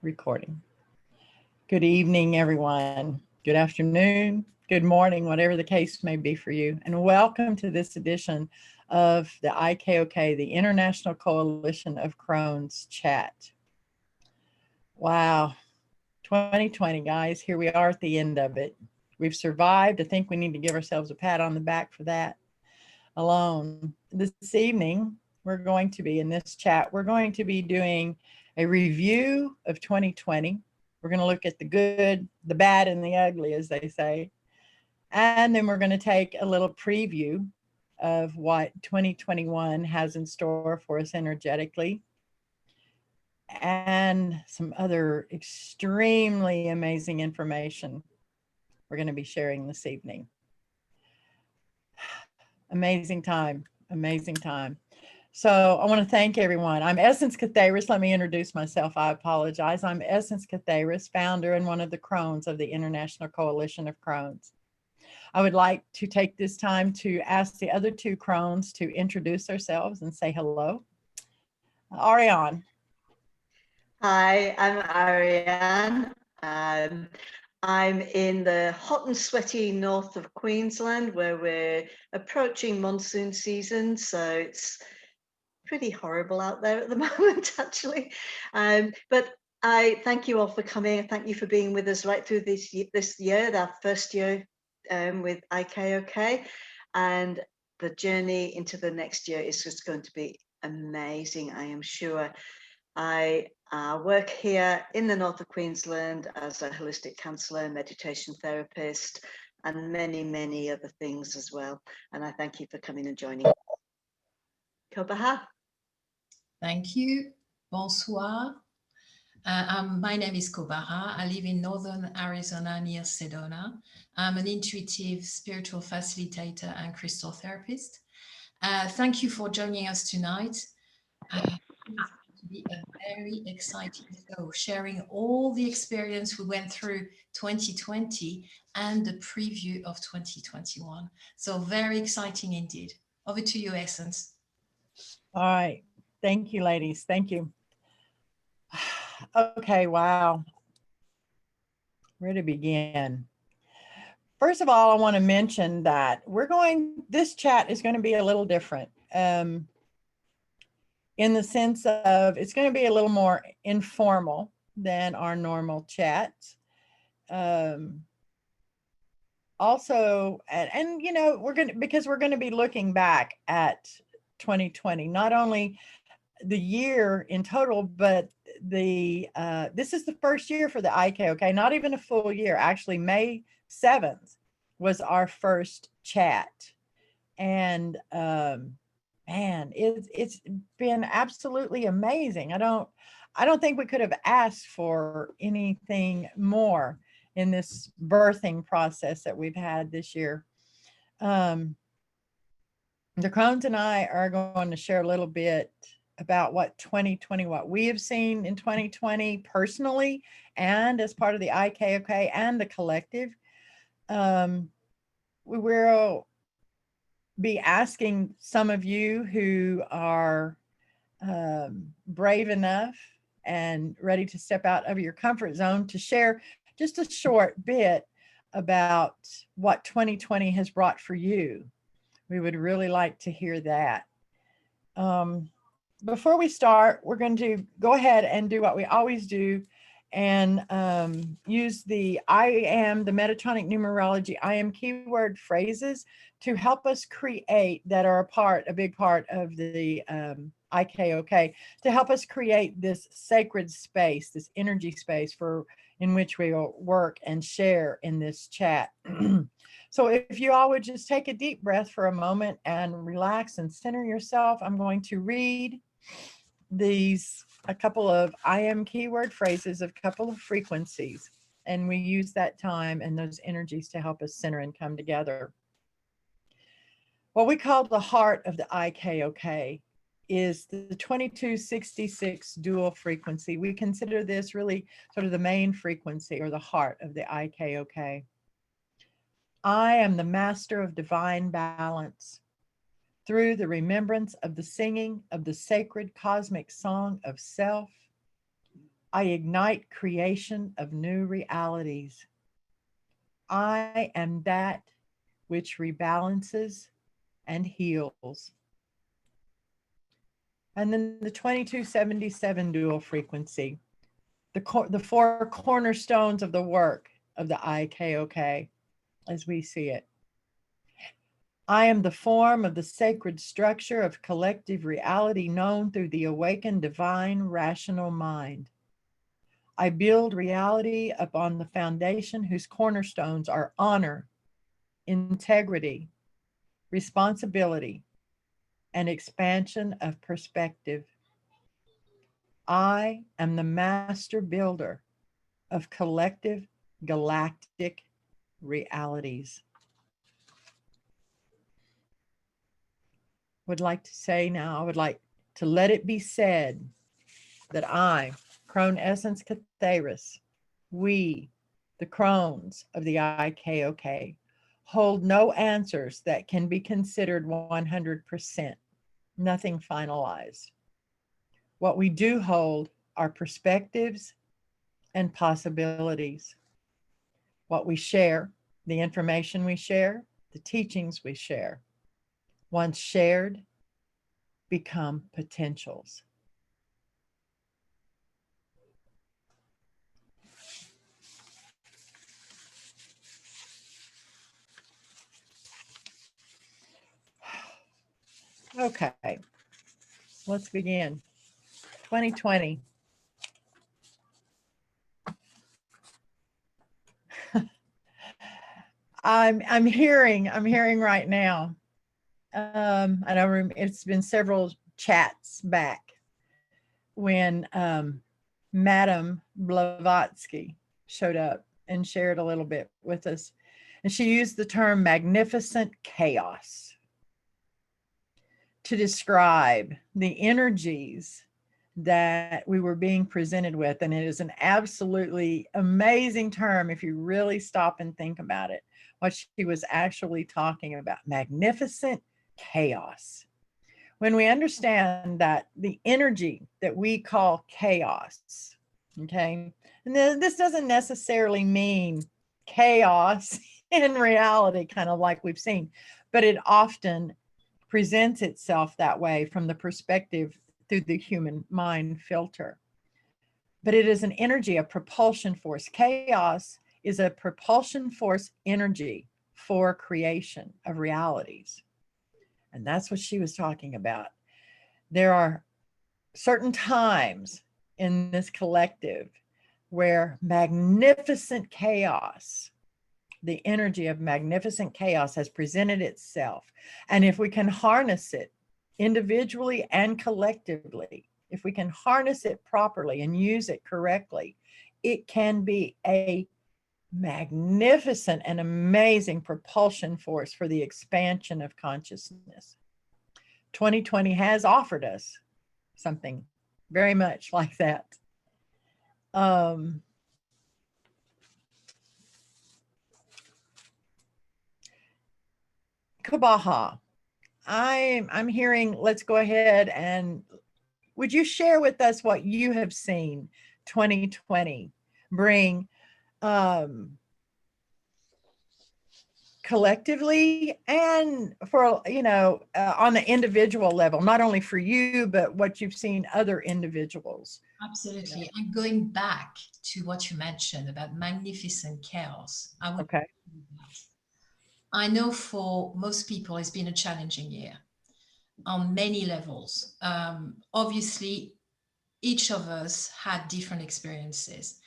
Recording. Good evening, everyone. Good afternoon, good morning, whatever the case may be for you. And welcome to this edition of the IKoK, the International Koalition of Krones Chat. Wow, 2020, guys, here we are at the end of it. We've survived. I think we need to give ourselves a pat on the back for that alone. This evening, we're going to be in this chat, we're going to be doing a review of 2020. We're going to look at the good, the bad, and the ugly, as they say. And then we're going to take a little preview of what 2021 has in store for us energetically, and some other extremely amazing information we're going to be sharing this evening. Amazing time, amazing time. So I want to thank everyone. I'm Essence Ka. Let me introduce myself. I apologize. I'm Essence Ka, founder and one of the Krones of the International Koalition of Krones. I would like to take this time to ask the other two Krones to introduce themselves and say hello. Ariane. Hi, I'm Ariane. I'm in the hot and sweaty north of Queensland, where we're approaching monsoon season, so it's pretty horrible out there at the moment, actually. But I thank you all for coming. Thank you for being with us right through this year, our first year with IKoK, and the journey into the next year is just going to be amazing, I am sure. I work here in the north of Queensland as a holistic counsellor, meditation therapist, and many, many other things as well. And I thank you for coming and joining. Kobaha. Thank you. Bonsoir. My name is Kobaha. I live in northern Arizona near Sedona. I'm an intuitive spiritual facilitator and crystal therapist. Thank you for joining us tonight. It's going to be a very exciting show, sharing all the experience we went through 2020 and the preview of 2021. So very exciting indeed. Over to you, Essence. All right. Thank you, ladies. Thank you. Okay, wow. Where to begin? First of all, I want to mention that this chat is going to be a little different in the sense of it's going to be a little more informal than our normal chats. Also, and you know, because we're going to be looking back at 2020, not only the year in total, but this is the first year for the IKoK, not even a full year. Actually, May 7th was our first chat. And man, it's been absolutely amazing. I don't think we could have asked for anything more in this birthing process that we've had this year. The Krones and I are going to share a little bit about what we have seen in 2020 personally and as part of the IKoK and the collective. We will be asking some of you who are brave enough and ready to step out of your comfort zone to share just a short bit about what 2020 has brought for you. We would really like to hear that. Before we start, we're going to go ahead and do what we always do and use the Metatronic Numerology keyword phrases to help us create that are a big part of the IKoK, to help us create this sacred space, this energy space in which we will work and share in this chat. So if you all would just take a deep breath for a moment and relax and center yourself, I'm going to read a couple of keyword phrases, a couple of frequencies, and we use that time and those energies to help us center and come together. What we call the heart of the IKoK is the 2266 dual frequency. We consider this really sort of the main frequency or the heart of the IKoK. I am the master of divine balance. Through the remembrance of the singing of the sacred cosmic song of self, I ignite creation of new realities. I am that which rebalances and heals. And then the 2277 dual frequency, the four cornerstones of the work of the IKoK as we see it. I am the form of the sacred structure of collective reality known through the awakened divine rational mind. I build reality upon the foundation whose cornerstones are honor, integrity, responsibility, and expansion of perspective. I am the master builder of collective galactic realities. Would like to say now, I would like to let it be said that I, Krone Essence Ka, we, the Krones of the IKoK, hold no answers that can be considered 100%, nothing finalized. What we do hold are perspectives and possibilities. What we share, the information we share, the teachings we share, once shared, become potentials. Okay, let's begin. 2020. I'm hearing right now. I don't remember, it's been several chats back when Madame Blavatsky showed up and shared a little bit with us. And she used the term magnificent chaos to describe the energies that we were being presented with. And it is an absolutely amazing term if you really stop and think about it, what she was actually talking about, magnificent chaos. When we understand that the energy that we call chaos, okay, and this doesn't necessarily mean chaos in reality, kind of like we've seen, but it often presents itself that way from the perspective through the human mind filter. But it is an energy, a propulsion force. Chaos is a propulsion force energy for creation of realities. And that's what she was talking about. There are certain times in this collective where magnificent chaos, the energy of magnificent chaos has presented itself. And if we can harness it individually and collectively, if we can harness it properly and use it correctly, it can be a magnificent and amazing propulsion force for the expansion of consciousness. 2020 has offered us something very much like that. Kabaha, I'm hearing, let's go ahead and would you share with us what you have seen 2020 bring collectively and for, on the individual level, not only for you, but what you've seen other individuals. Absolutely. And going back to what you mentioned about magnificent chaos, I know for most people it's been a challenging year on many levels. Obviously, each of us had different experiences,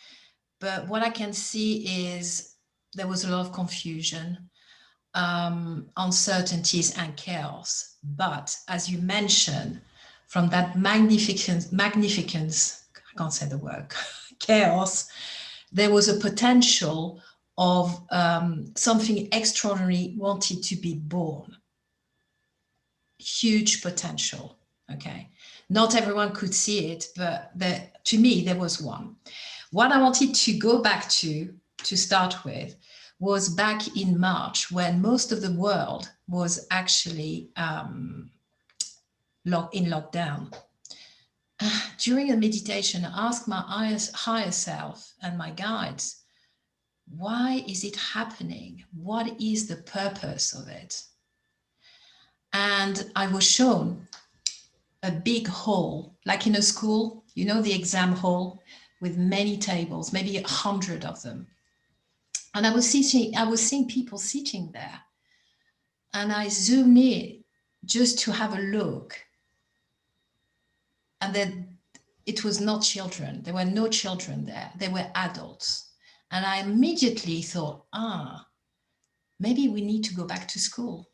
but what I can see is there was a lot of confusion, uncertainties and chaos. But as you mentioned, from that magnificence, I can't say the word, chaos, there was a potential of something extraordinary wanted to be born. Huge potential, okay? Not everyone could see it, but to me, there was one. What I wanted to go back to start with, was back in March when most of the world was actually in lockdown. during a meditation, I asked my higher self and my guides, why is it happening? What is the purpose of it? And I was shown a big hall, like in a school, you know, the exam hall with many tables, maybe 100 of them. And I was seeing people sitting there. And I zoomed in just to have a look. And then it was not children. There were no children there. They were adults. And I immediately thought, maybe we need to go back to school.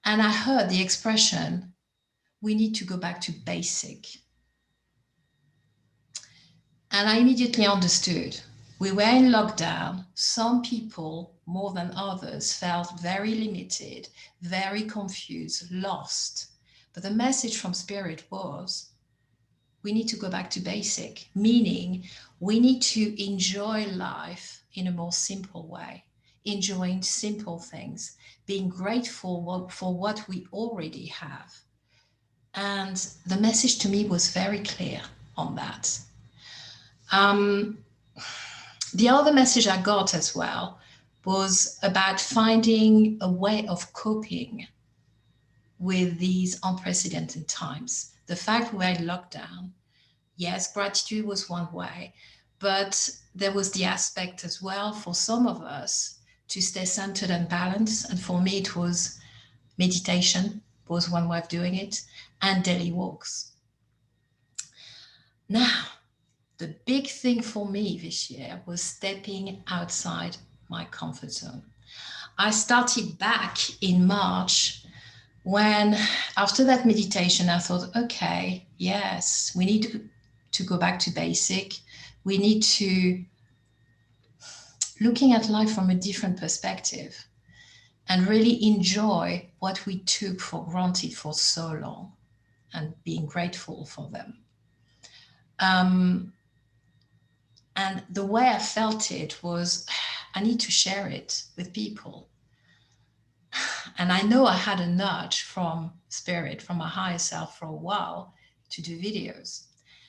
And I heard the expression, we need to go back to basic. And I immediately understood. We were in lockdown. Some people, more than others, felt very limited, very confused, lost. But the message from Spirit was, we need to go back to basic, meaning we need to enjoy life in a more simple way, enjoying simple things, being grateful for what we already have. And the message to me was very clear on that. The other message I got as well was about finding a way of coping with these unprecedented times. The fact we were in lockdown, yes, gratitude was one way, but there was the aspect as well for some of us to stay centered and balanced. And for me, it was meditation was one way of doing it, and daily walks. Now, the big thing for me this year was stepping outside my comfort zone. I started back in March when, after that meditation, I thought, okay, yes, we need to go back to basic. We need to looking at life from a different perspective and really enjoy what we took for granted for so long and being grateful for them. And the way I felt it was, I need to share it with people. And I know I had a nudge from Spirit, from my higher self for a while to do videos.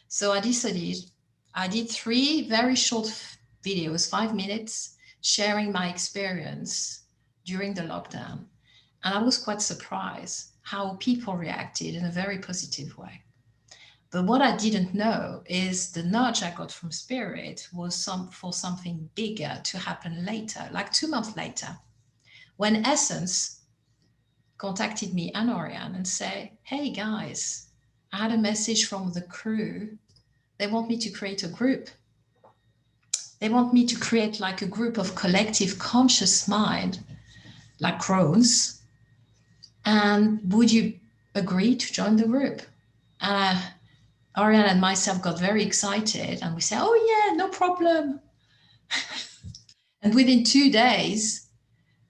So I decided, I did 3 very short videos, 5 minutes, sharing my experience during the lockdown. And I was quite surprised how people reacted in a very positive way. But what I didn't know is the nudge I got from Spirit was for something bigger to happen later, like 2 months later, when Essence contacted me and Oriane and said, hey guys, I had a message from the crew. They want me to create a group. They want me to create like a group of collective conscious mind, like Krones. And would you agree to join the group? And Oriane and myself got very excited and we said, oh yeah, no problem. And within 2 days,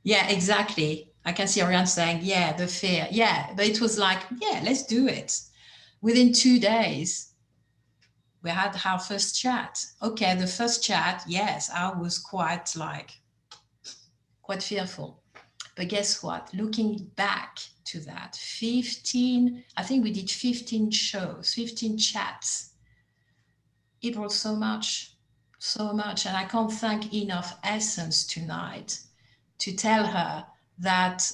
yeah, exactly. I can see Oriane saying, yeah, the fear. Yeah, but it was like, yeah, let's do it. Within 2 days, we had our first chat. Okay, the first chat, yes, I was quite fearful. But guess what? Looking back to that, I think we did 15 shows, 15 chats. It brought so much. And I can't thank enough Essence tonight to tell her that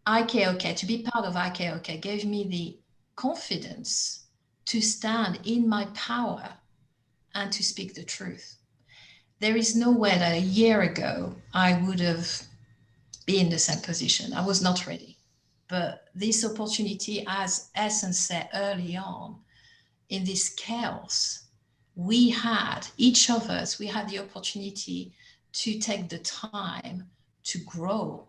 IKoK, to be part of IKoK, gave me the confidence to stand in my power and to speak the truth. There is no way that a year ago I would have been in the same position. I was not ready. But this opportunity, as Essence said early on, in this chaos, each of us, we had the opportunity to take the time to grow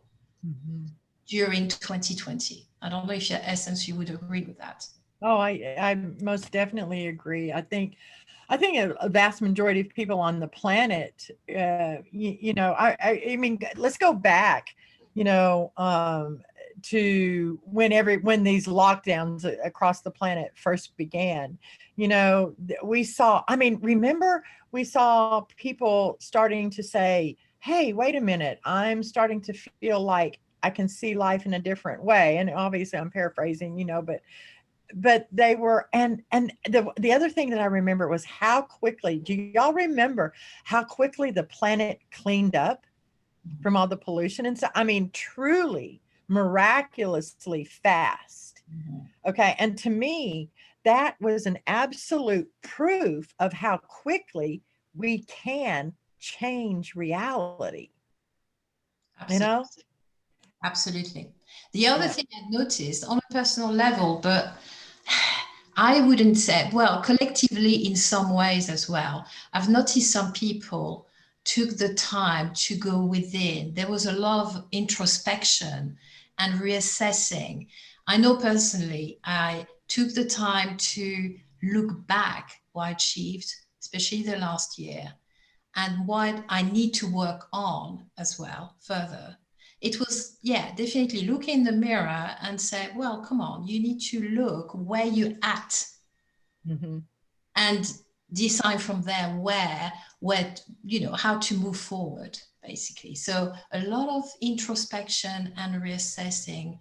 during 2020. I don't know if your Essence, you would agree with that. Oh, I most definitely agree. I think a vast majority of people on the planet, I mean, let's go back, to when these lockdowns across the planet first began. We saw, remember we saw people starting to say, hey, wait a minute, I'm starting to feel like I can see life in a different way. And obviously I'm paraphrasing, but but they were, and the other thing that I remember was how quickly, do y'all remember how quickly the planet cleaned up from all the pollution? And so, I mean, truly miraculously fast. Okay. And to me, that was an absolute proof of how quickly we can change reality. Absolutely. You know? Absolutely. The other thing I noticed on a personal level, but I wouldn't say, well, collectively in some ways as well, I've noticed some people took the time to go within. There was a lot of introspection and reassessing. I know personally, I took the time to look back what I achieved, especially the last year, and what I need to work on as well further. It was, yeah, definitely look in the mirror and say, well, come on, you need to look where you're at and decide from there where, you know, how to move forward, basically. So a lot of introspection and reassessing,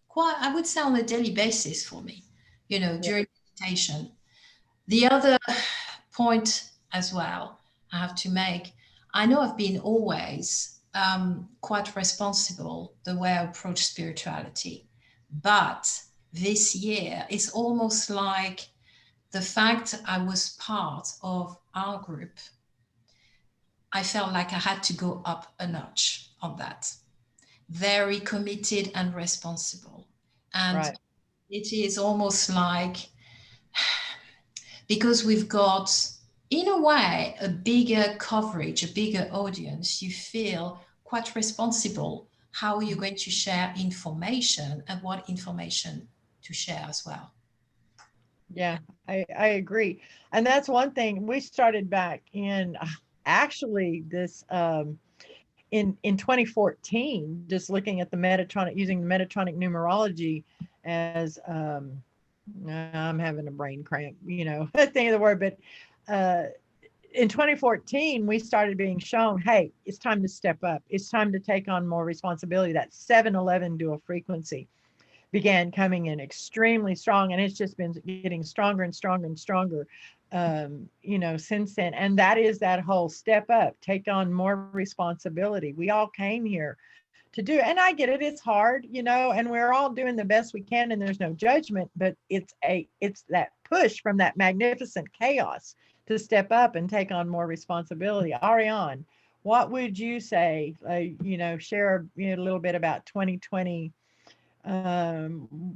quite, I would say, on a daily basis for me, you know, during meditation. The other point as well I have to make, I know I've been always quite responsible the way I approach spirituality, but this year it's almost like the fact I was part of our group, I felt like I had to go up a notch on that. Very committed and responsible. And it is almost like, because we've got, in a way, a bigger coverage, a bigger audience, you feel quite responsible. How are you going to share information and what information to share as well? Yeah, I agree. And that's one thing we started back in actually this in 2014, just looking at the Metatronic, using the Metatronic numerology as I'm having a brain cramp, you know, think of the word, but in 2014, we started being shown, hey, it's time to step up. It's time to take on more responsibility. That 711 dual frequency began coming in extremely strong, and it's just been getting stronger and stronger and stronger, you know, since then. And that is that whole step up, take on more responsibility. We all came here to do, and I get it, it's hard, you know, and we're all doing the best we can, and there's no judgment, but it's that push from that magnificent chaos to step up and take on more responsibility. Ariane, what would you say, you know, share a little bit about 2020,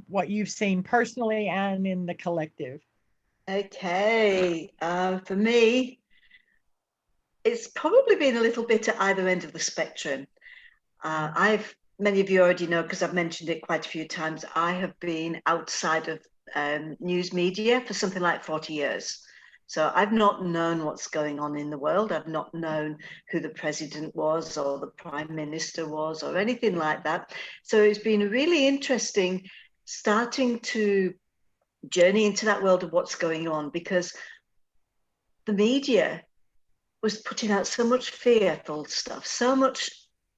what you've seen personally and in the collective? Okay, for me, it's probably been a little bit at either end of the spectrum. Many of you already know, because I've mentioned it quite a few times, I have been outside of news media for something like 40 years. So I've not known what's going on in the world. I've not known who the president was or the prime minister was or anything like that. So it's been really interesting starting to journey into that world of what's going on, because the media was putting out so much fearful stuff, so much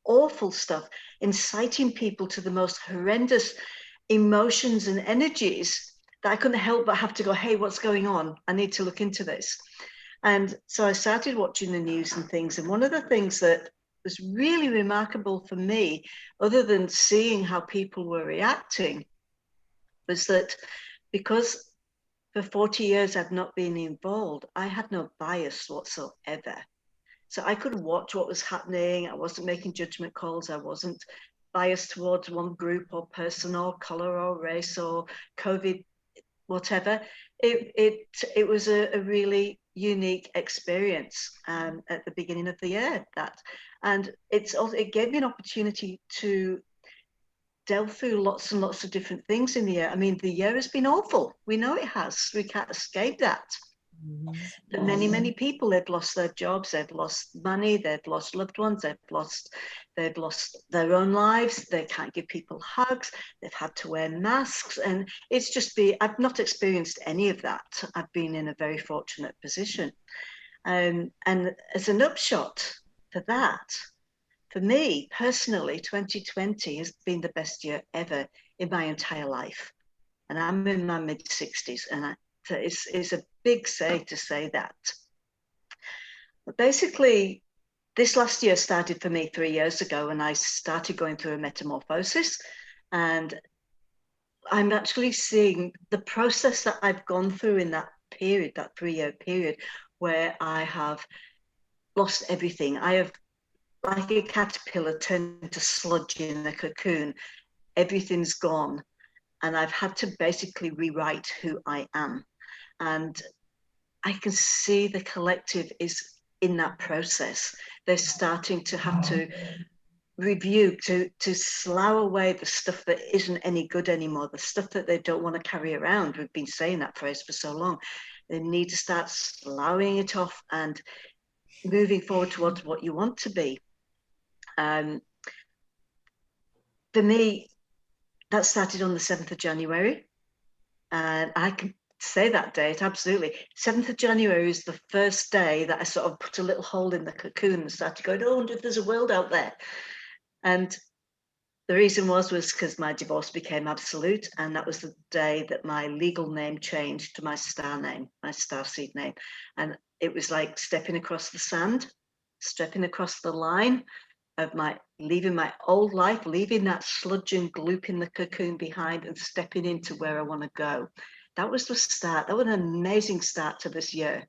awful stuff, inciting people to the most horrendous emotions and energies that I couldn't help but have to go, hey, what's going on? I need to look into this. And so I started watching the news and things. And one of the things that was really remarkable for me, other than seeing how people were reacting, was that because for 40 years I've not been involved, I had no bias whatsoever. So I could watch what was happening. I wasn't making judgment calls. I wasn't biased towards one group or person or color or race or COVID, whatever. It was a really unique experience at the beginning of the year. And it gave me an opportunity to delve through lots and lots of different things in the year. I mean, the year has been awful. We know it has. We can't escape that. For many people, they've lost their jobs, they've lost money, they've lost loved ones, they've lost their own lives, they can't give people hugs, they've had to wear masks, and it's just I've not experienced any of that. I've been in a very fortunate position. And as an upshot for that, for me personally, 2020 has been the best year ever in my entire life. and I'm in my mid-60s, and so it's a big say to say that. But basically, this last year started for me 3 years ago, and I started going through a metamorphosis, and I'm actually seeing the process that I've gone through in that period, that 3-year period, where I have lost everything. I have, like a caterpillar, turned into sludge in a cocoon. Everything's gone, and I've had to basically rewrite who I am. And I can see the collective is in that process. They're starting to have to review, to slough away the stuff that isn't any good anymore, the stuff that they don't want to carry around. We've been saying that phrase for so long. They need to start sloughing it off and moving forward towards what you want to be. For me, that started on the 7th of January. And I can say that date, absolutely. 7th of January is the first day that I sort of put a little hole in the cocoon and started going, oh, I wonder if there's a world out there. And the reason was because my divorce became absolute, and that was the day that my legal name changed to my star name, my starseed name. And it was like stepping across the sand, stepping across the line of leaving my old life, leaving that sludge and gloop in the cocoon behind, and stepping into where I want to go. That was the start. That was an amazing start to this year.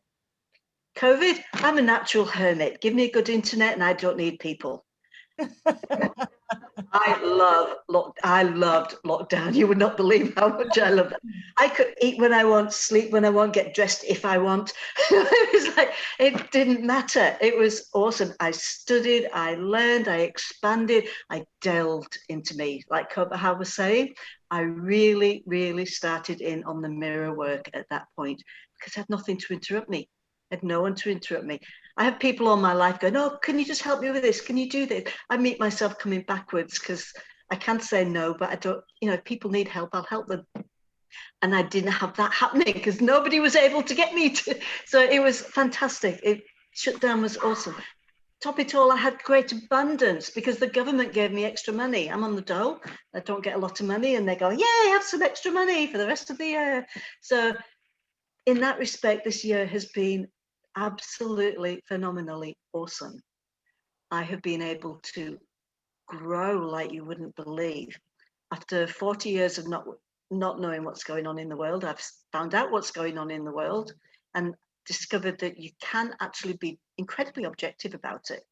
COVID, I'm a natural hermit. Give me a good internet and I don't need people. I loved lockdown. You would not believe how much I love that. I could eat when I want, sleep when I want, get dressed if I want. It was like, it didn't matter. It was awesome. I studied, I learned, I expanded, I delved into me. Like Kobaha was saying, I really, really started in on the mirror work at that point, because I had nothing to interrupt me. I had no one to interrupt me. I have people all my life going, oh, can you just help me with this? Can you do this? I meet myself coming backwards because I can't say no, but I don't, if people need help, I'll help them. And I didn't have that happening because nobody was able to get me to. So it was fantastic. Shutdown was awesome. Top it all, I had great abundance because the government gave me extra money. I'm on the dole. I don't get a lot of money, and they go, yay, have some extra money for the rest of the year. So in that respect, this year has been absolutely phenomenally awesome. I have been able to grow like you wouldn't believe. After 40 years of not knowing what's going on in the world, I've found out what's going on in the world and discovered that you can actually be incredibly objective about it.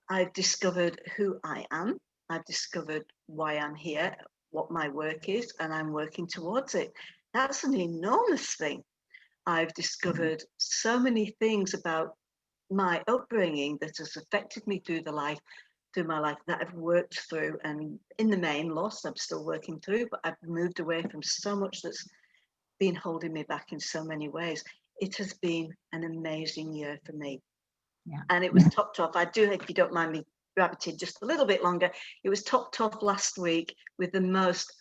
I've discovered who I am. I've discovered why I'm here, what my work is, and I'm working towards it. That's an enormous thing. I've discovered so many things about my upbringing that has affected me through my life that I've worked through, and in the main lost, I'm still working through, but I've moved away from so much that's been holding me back in so many ways. It has been an amazing year for me. Yeah. And it was topped off. I do, if you don't mind me rabbiting just a little bit longer, it was topped off last week with the most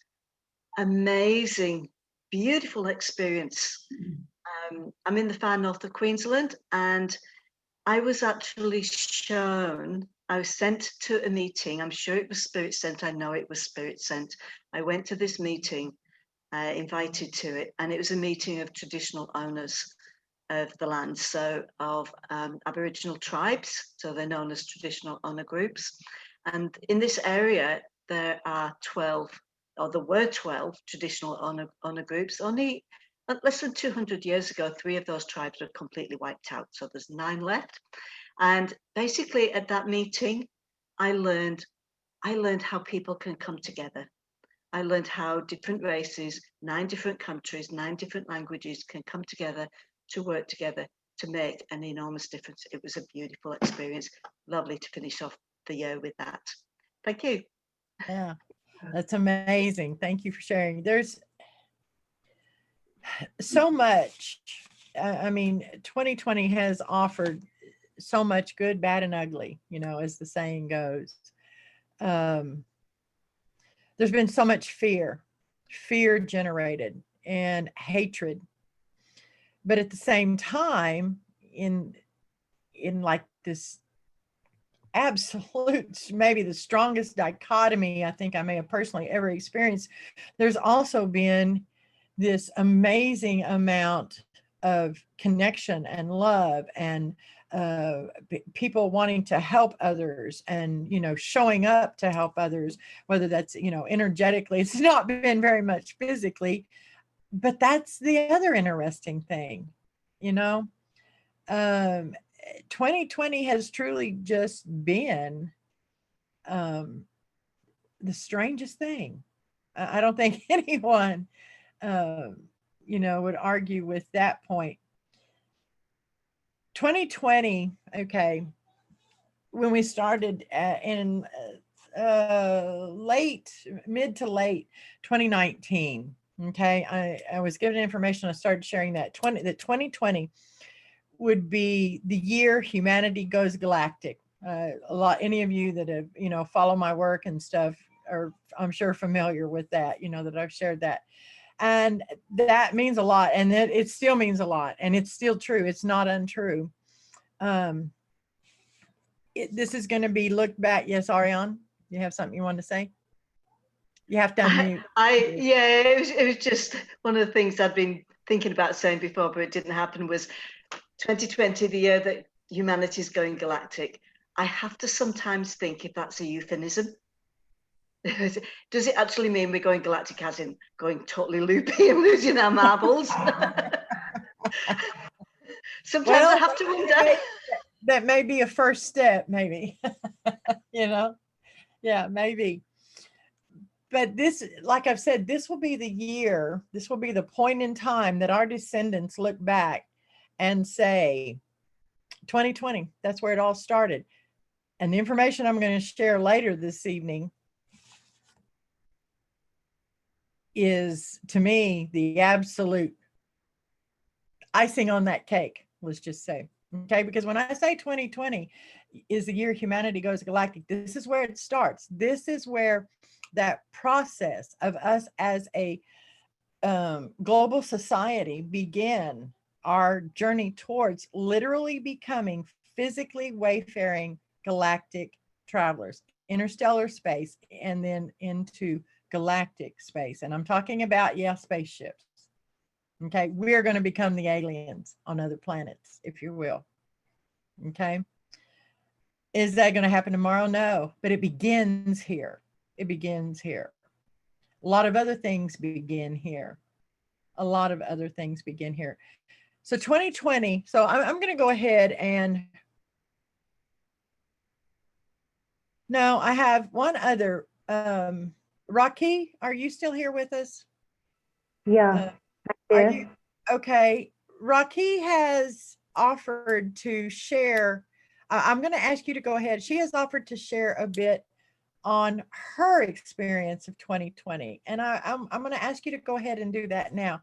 amazing, beautiful experience. I'm in the far north of Queensland, and I was actually shown, I was sent to a meeting. I'm sure it was spirit sent. I know it was spirit sent. I went to this meeting, invited to it, and it was a meeting of traditional owners of the land, so of Aboriginal tribes, so they're known as traditional owner groups. And in this area, there are 12, or there were 12 traditional owner groups. Only less than 200 years ago, 3 of those tribes were completely wiped out, so there's 9 left. And basically at that meeting, I learned how people can come together. I learned how different races, 9 different countries, 9 different languages can come together to work together to make an enormous difference. It was a beautiful experience. Lovely to finish off the year with that. Thank you. Yeah, that's amazing. Thank you for sharing. There's so much. I mean, 2020 has offered so much good, bad, and ugly, as the saying goes. There's been so much fear generated, and hatred. But at the same time, in like this absolute, maybe the strongest dichotomy I think I may have personally ever experienced, there's also been this amazing amount of connection and love and people wanting to help others and, showing up to help others, whether that's, energetically. It's not been very much physically, but that's the other interesting thing, 2020 has truly just been the strangest thing. I don't think anyone, would argue with that point. 2020, okay, when we started in mid to late 2019, okay, I was given information, I started sharing that 2020 would be the year humanity goes galactic. Any of you that have, follow my work and stuff are, I'm sure, familiar with that, that I've shared that. And that means a lot. And it still means a lot. And it's still true. It's not untrue. This is going to be looked back. Yes, Ariane, you have something you want to say? You have to unmute. Yeah, it was just one of the things I'd been thinking about saying before, but it didn't happen, was 2020, the year that humanity is going galactic. I have to sometimes think if that's a euphemism. Does it actually mean we're going galactic as in going totally loopy and losing our marbles? Sometimes I have to wonder. That may be a first step, maybe. Yeah, maybe. But this, like I've said, this will be the year, this will be the point in time that our descendants look back and say, 2020, that's where it all started. And the information I'm going to share later this evening is, to me, the absolute icing on that cake, let's just say. Okay, because when I say 2020 is the year humanity goes galactic, this is where it starts. This is where that process of us as a global society begin our journey towards literally becoming physically wayfaring galactic travelers, interstellar space, and then into galactic space. And I'm talking about, spaceships. Okay, we're going to become the aliens on other planets, if you will. Okay, is that going to happen tomorrow? No, but it begins here. It begins here. A lot of other things begin here. A lot of other things begin here. So 2020, so I'm going to go ahead and, no, I have one other. Rocky, are you still here with us? Yeah. Are you? Okay. Rocky has offered to share. I'm going to ask you to go ahead. She has offered to share a bit on her experience of 2020. And I'm going to ask you to go ahead and do that now.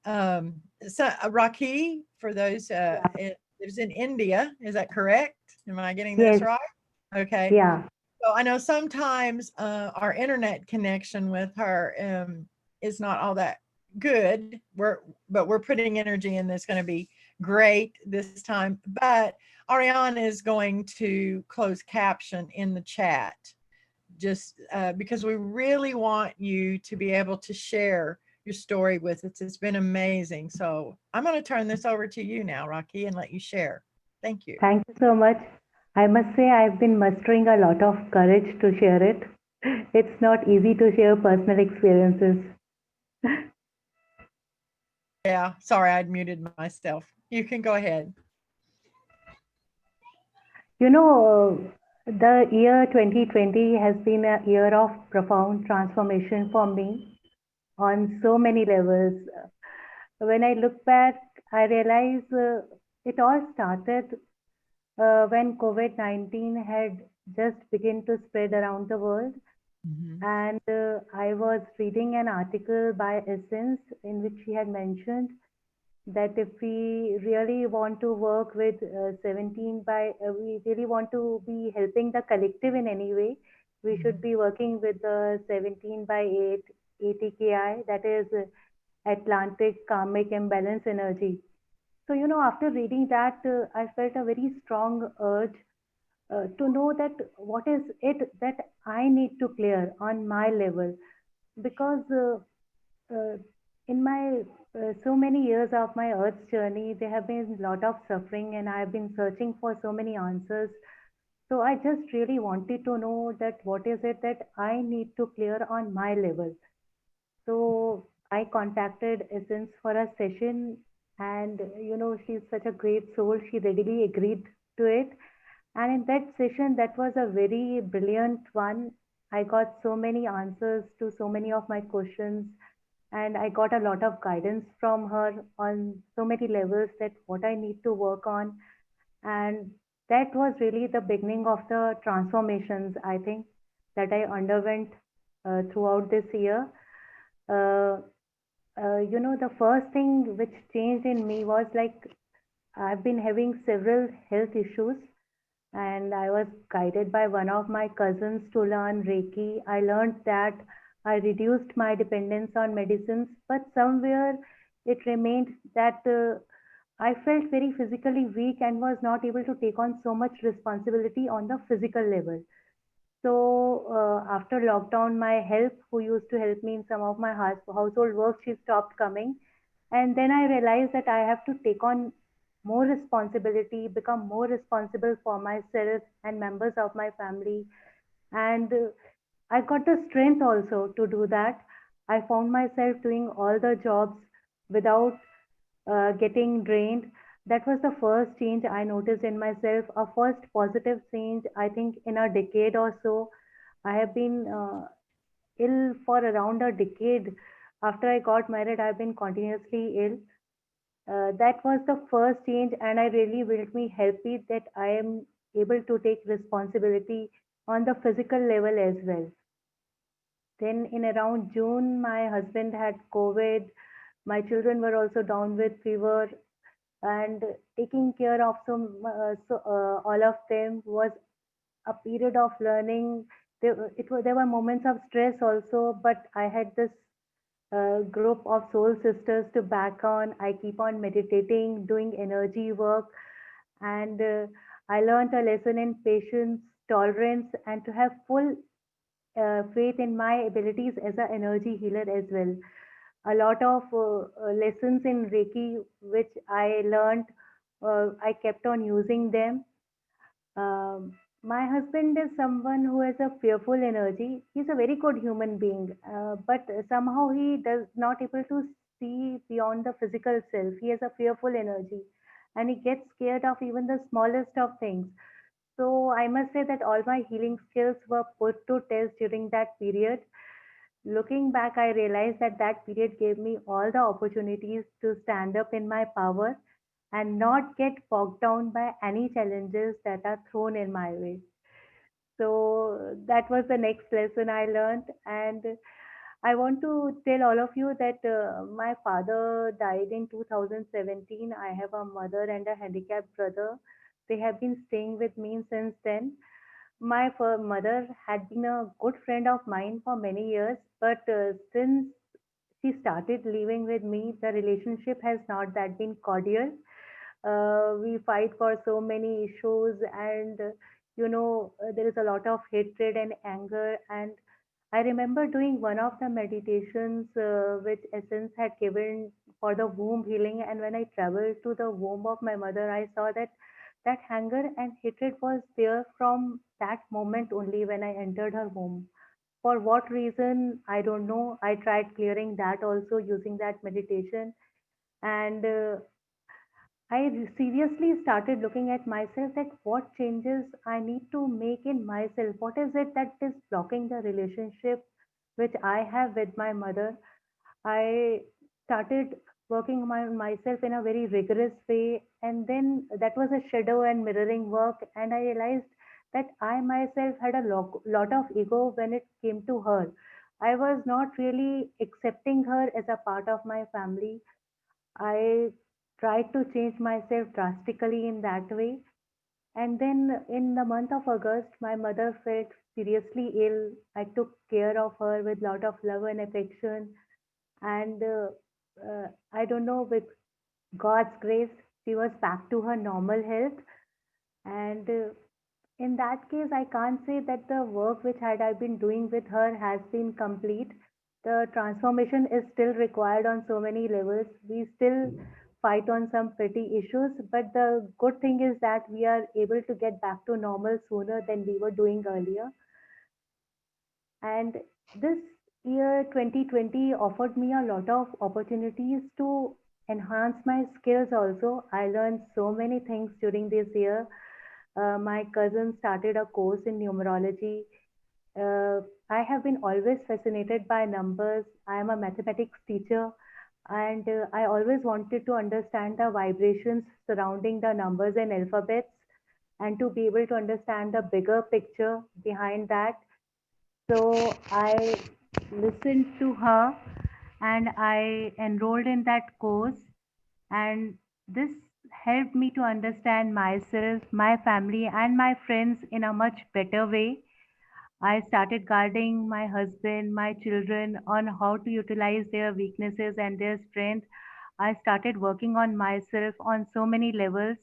So Rocky, for those, it was in India. Is that correct? Am I getting this right? Okay. Yeah. So I know sometimes our internet connection with her is not all that good. But we're putting energy in that's going to be great this time. But Ariane is going to close caption in the chat, just because we really want you to be able to share your story with us. It's been amazing. So I'm going to turn this over to you now, Rocky, and let you share. Thank you. Thank you so much. I must say I've been mustering a lot of courage to share it. It's not easy to share personal experiences. Yeah, sorry, I'd muted myself. You can go ahead. You know, the year 2020 has been a year of profound transformation for me on so many levels. When I look back, I realize it all started when COVID-19 had just begun to spread around the world. Mm-hmm. And I was reading an article by Essence in which she had mentioned that if we really want to work with we really want to be helping the collective in any way, we should be working with the 17 by 8 ATKI, that is Atlantic Karmic Imbalance Energy. So, after reading that, I felt a very strong urge to know that what is it that I need to clear on my level, because uh, in my so many years of my earth's journey, there have been a lot of suffering, and I have been searching for so many answers. So I just really wanted to know that what is it that I need to clear on my level. So I contacted Essence for a session, and she's such a great soul. She readily agreed to it. And in that session, that was a very brilliant one. I got so many answers to so many of my questions, and I got a lot of guidance from her on so many levels that what I need to work on. And that was really the beginning of the transformations, I think, that I underwent throughout this year. Uh, the first thing which changed in me was like I've been having several health issues, and I was guided by one of my cousins to learn Reiki. I learned that I reduced my dependence on medicines, but somewhere it remained that I felt very physically weak and was not able to take on so much responsibility on the physical level. So after lockdown, my help, who used to help me in some of my household work, she stopped coming. And then I realized that I have to take on more responsibility, become more responsible for myself and members of my family. And I got the strength also to do that. I found myself doing all the jobs without getting drained. That was the first change I noticed in myself, a first positive change, I think, in a decade or so. I have been ill for around a decade. After I got married, I've been continuously ill. That was the first change, and I really felt me happy that I am able to take responsibility on the physical level as well. Then in around June, my husband had COVID. My children were also down with fever, and taking care of all of them was a period of learning. There were moments of stress also, but I had this group of soul sisters to back on. I keep on meditating, doing energy work, and I learned a lesson in patience, tolerance, and to have full faith in my abilities as an energy healer as well. A lot of lessons in Reiki which I learned, I kept on using them. My husband is someone who has a fearful energy. He's a very good human being, but somehow he does not able to see beyond the physical self. He has a fearful energy, and he gets scared of even the smallest of things. So I must say that all my healing skills were put to test during that period. Looking back, I realized that that period gave me all the opportunities to stand up in my power and not get bogged down by any challenges that are thrown in my way. So that was the next lesson I learned. And I want to tell all of you that my father died in 2017. I have a mother and a handicapped brother. They have been staying with me since then. My mother had been a good friend of mine for many years, but since she started living with me, the relationship has not that been cordial. We fight for so many issues, and there is a lot of hatred and anger. And I remember doing one of the meditations which Essence had given for the womb healing, and when I traveled to the womb of my mother, I saw that that anger and hatred was there from that moment only when I entered her womb. For what reason, I don't know. I tried clearing that also using that meditation, and I seriously started looking at myself that what changes I need to make in myself. What is it that is blocking the relationship which I have with my mother? I started working on myself in a very rigorous way, and then that was a shadow and mirroring work. And I realized that I myself had a lot of ego when it came to her. I was not really accepting her as a part of my family. I tried to change myself drastically in that way. And then in the month of August, my mother felt seriously ill. I took care of her with lot of love and affection. And I don't know, with God's grace, she was back to her normal health. And in that case, I can't say that the work which had I been doing with her has been complete. The transformation is still required on so many levels. We still fight on some petty issues, but the good thing is that we are able to get back to normal sooner than we were doing earlier. And this year 2020 offered me a lot of opportunities to enhance my skills also. I learned so many things during this year. My cousin started a course in numerology. I have been always fascinated by numbers. I am a mathematics teacher, and I always wanted to understand the vibrations surrounding the numbers and alphabets and to be able to understand the bigger picture behind that. So I listened to her and I enrolled in that course, and this helped me to understand myself, my family, and my friends in a much better way. I started guarding my husband, my children on how to utilize their weaknesses and their strength. I started working on myself on so many levels,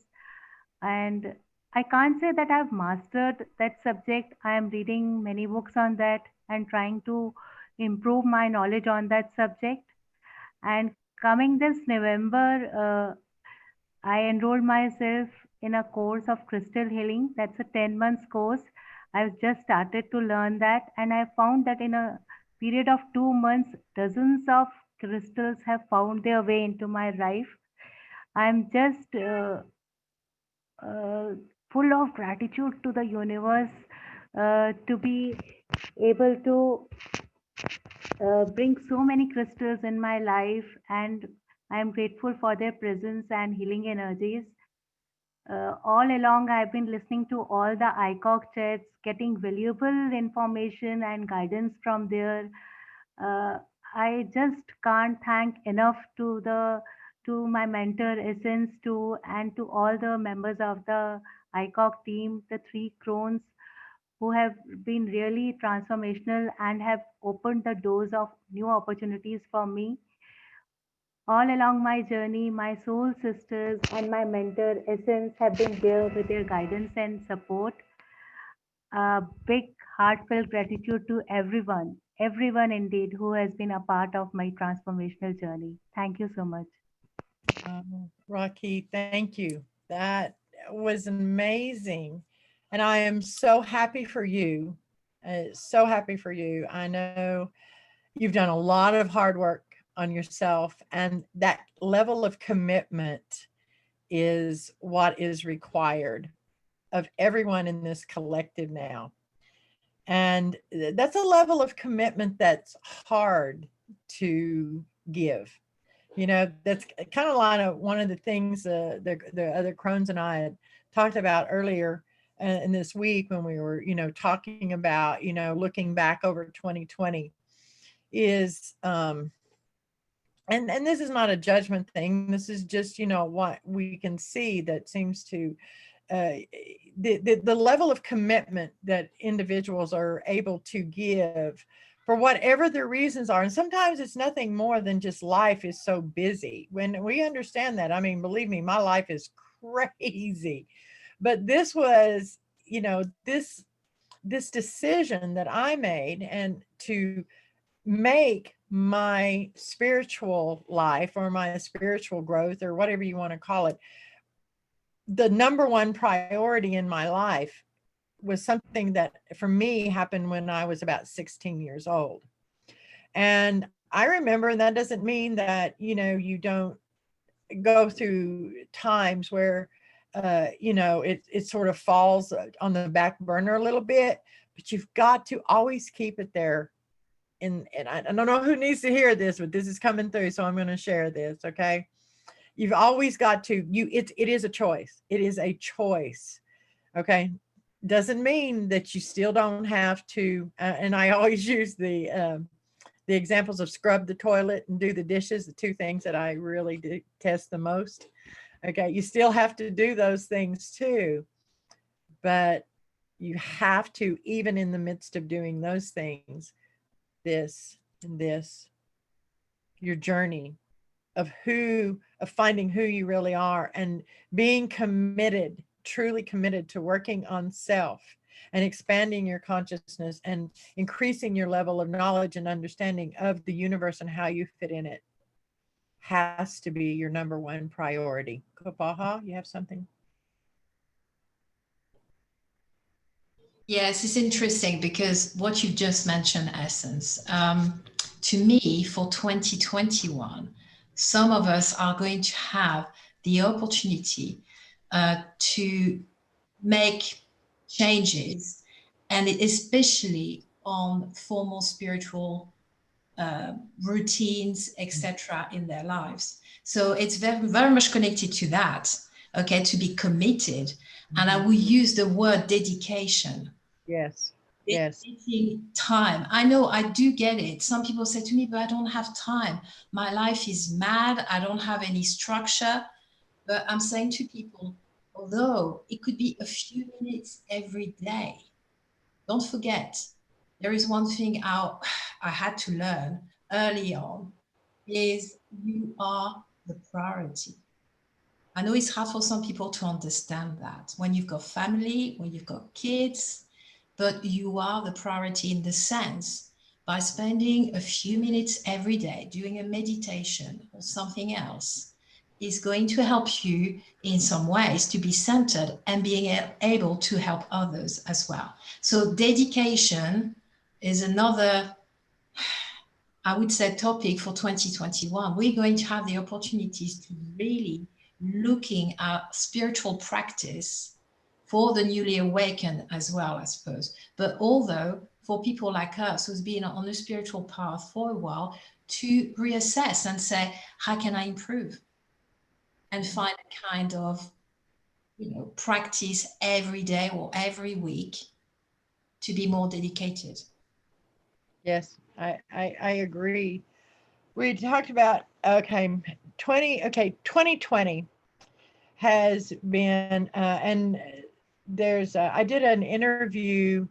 and I can't say that I've mastered that subject. I am reading many books on that and trying to improve my knowledge on that subject. And coming this November, I enrolled myself in a course of crystal healing. That's a 10 months course. I've just started to learn that, and I found that in a period of 2 months, dozens of crystals have found their way into my life. I'm just uh, full of gratitude to the universe to be able to bring so many crystals in my life, and I am grateful for their presence and healing energies. All along, I've been listening to all the IKoK chats, getting valuable information and guidance from there. Uh, I just can't thank enough to my mentor Essence to and to all the members of the IKoK team, the three Krones, who have been really transformational and have opened the doors of new opportunities for me. All along my journey, my soul sisters and my mentor Essence have been there with their guidance and support. A big heartfelt gratitude to everyone indeed who has been a part of my transformational journey. Thank you so much. Rocky, thank you. That was amazing. And I am so happy for you. So happy for you. I know you've done a lot of hard work on yourself, and that level of commitment is what is required of everyone in this collective now. And that's a level of commitment that's hard to give. You know, that's kind of like one of the things the other Crones and I had talked about earlier in this week when we were, talking about, looking back over 2020 is, and this is not a judgment thing. This is just, what we can see that seems to, the level of commitment that individuals are able to give for whatever their reasons are. And sometimes it's nothing more than just life is so busy. When we understand that, I mean, believe me, my life is crazy. But this was, this decision that I made, and to make my spiritual life or my spiritual growth or whatever you want to call it, the number one priority in my life was something that for me happened when I was about 16 years old. And I remember, and that doesn't mean that, you don't go through times where, it sort of falls on the back burner a little bit, but you've got to always keep it there. And I don't know who needs to hear this, but this is coming through. So I'm going to share this. Okay. You've always got to, it is a choice. It is a choice. Okay. Doesn't mean that you still don't have to, and I always use the examples of scrub the toilet and do the dishes, the two things that I really detest the most. Okay. You still have to do those things too, but you have to, even in the midst of doing those things, this and this, your journey of finding who you really are and being committed, truly committed to working on self and expanding your consciousness and increasing your level of knowledge and understanding of the universe and how you fit in it has to be your number one priority. Kopaha, you have something? Yes, it's interesting because what you just mentioned, Essence, to me for 2021, some of us are going to have the opportunity to make changes, and especially on formal spiritual routines, etc., in their lives. So it's very, very much connected to that, okay, to be committed. And I will use the word dedication. Yes. Yes. Dedicating time. I know I do get it. Some people say to me, but I don't have time. My life is mad. I don't have any structure. But I'm saying to people, although it could be a few minutes every day, don't forget, there is one thing I had to learn early on is you are the priority. I know it's hard for some people to understand that when you've got family, when you've got kids, but you are the priority in the sense by spending a few minutes every day doing a meditation or something else is going to help you in some ways to be centered and being able to help others as well. So dedication is another, I would say, topic for 2021. We're going to have the opportunities to really looking at spiritual practice for the newly awakened as well, I suppose. But although for people like us who's been on a spiritual path for a while, to reassess and say, how can I improve? And find a kind of, practice every day or every week to be more dedicated. Yes, I agree. We talked about, 2020 has been, and there's, I did an interview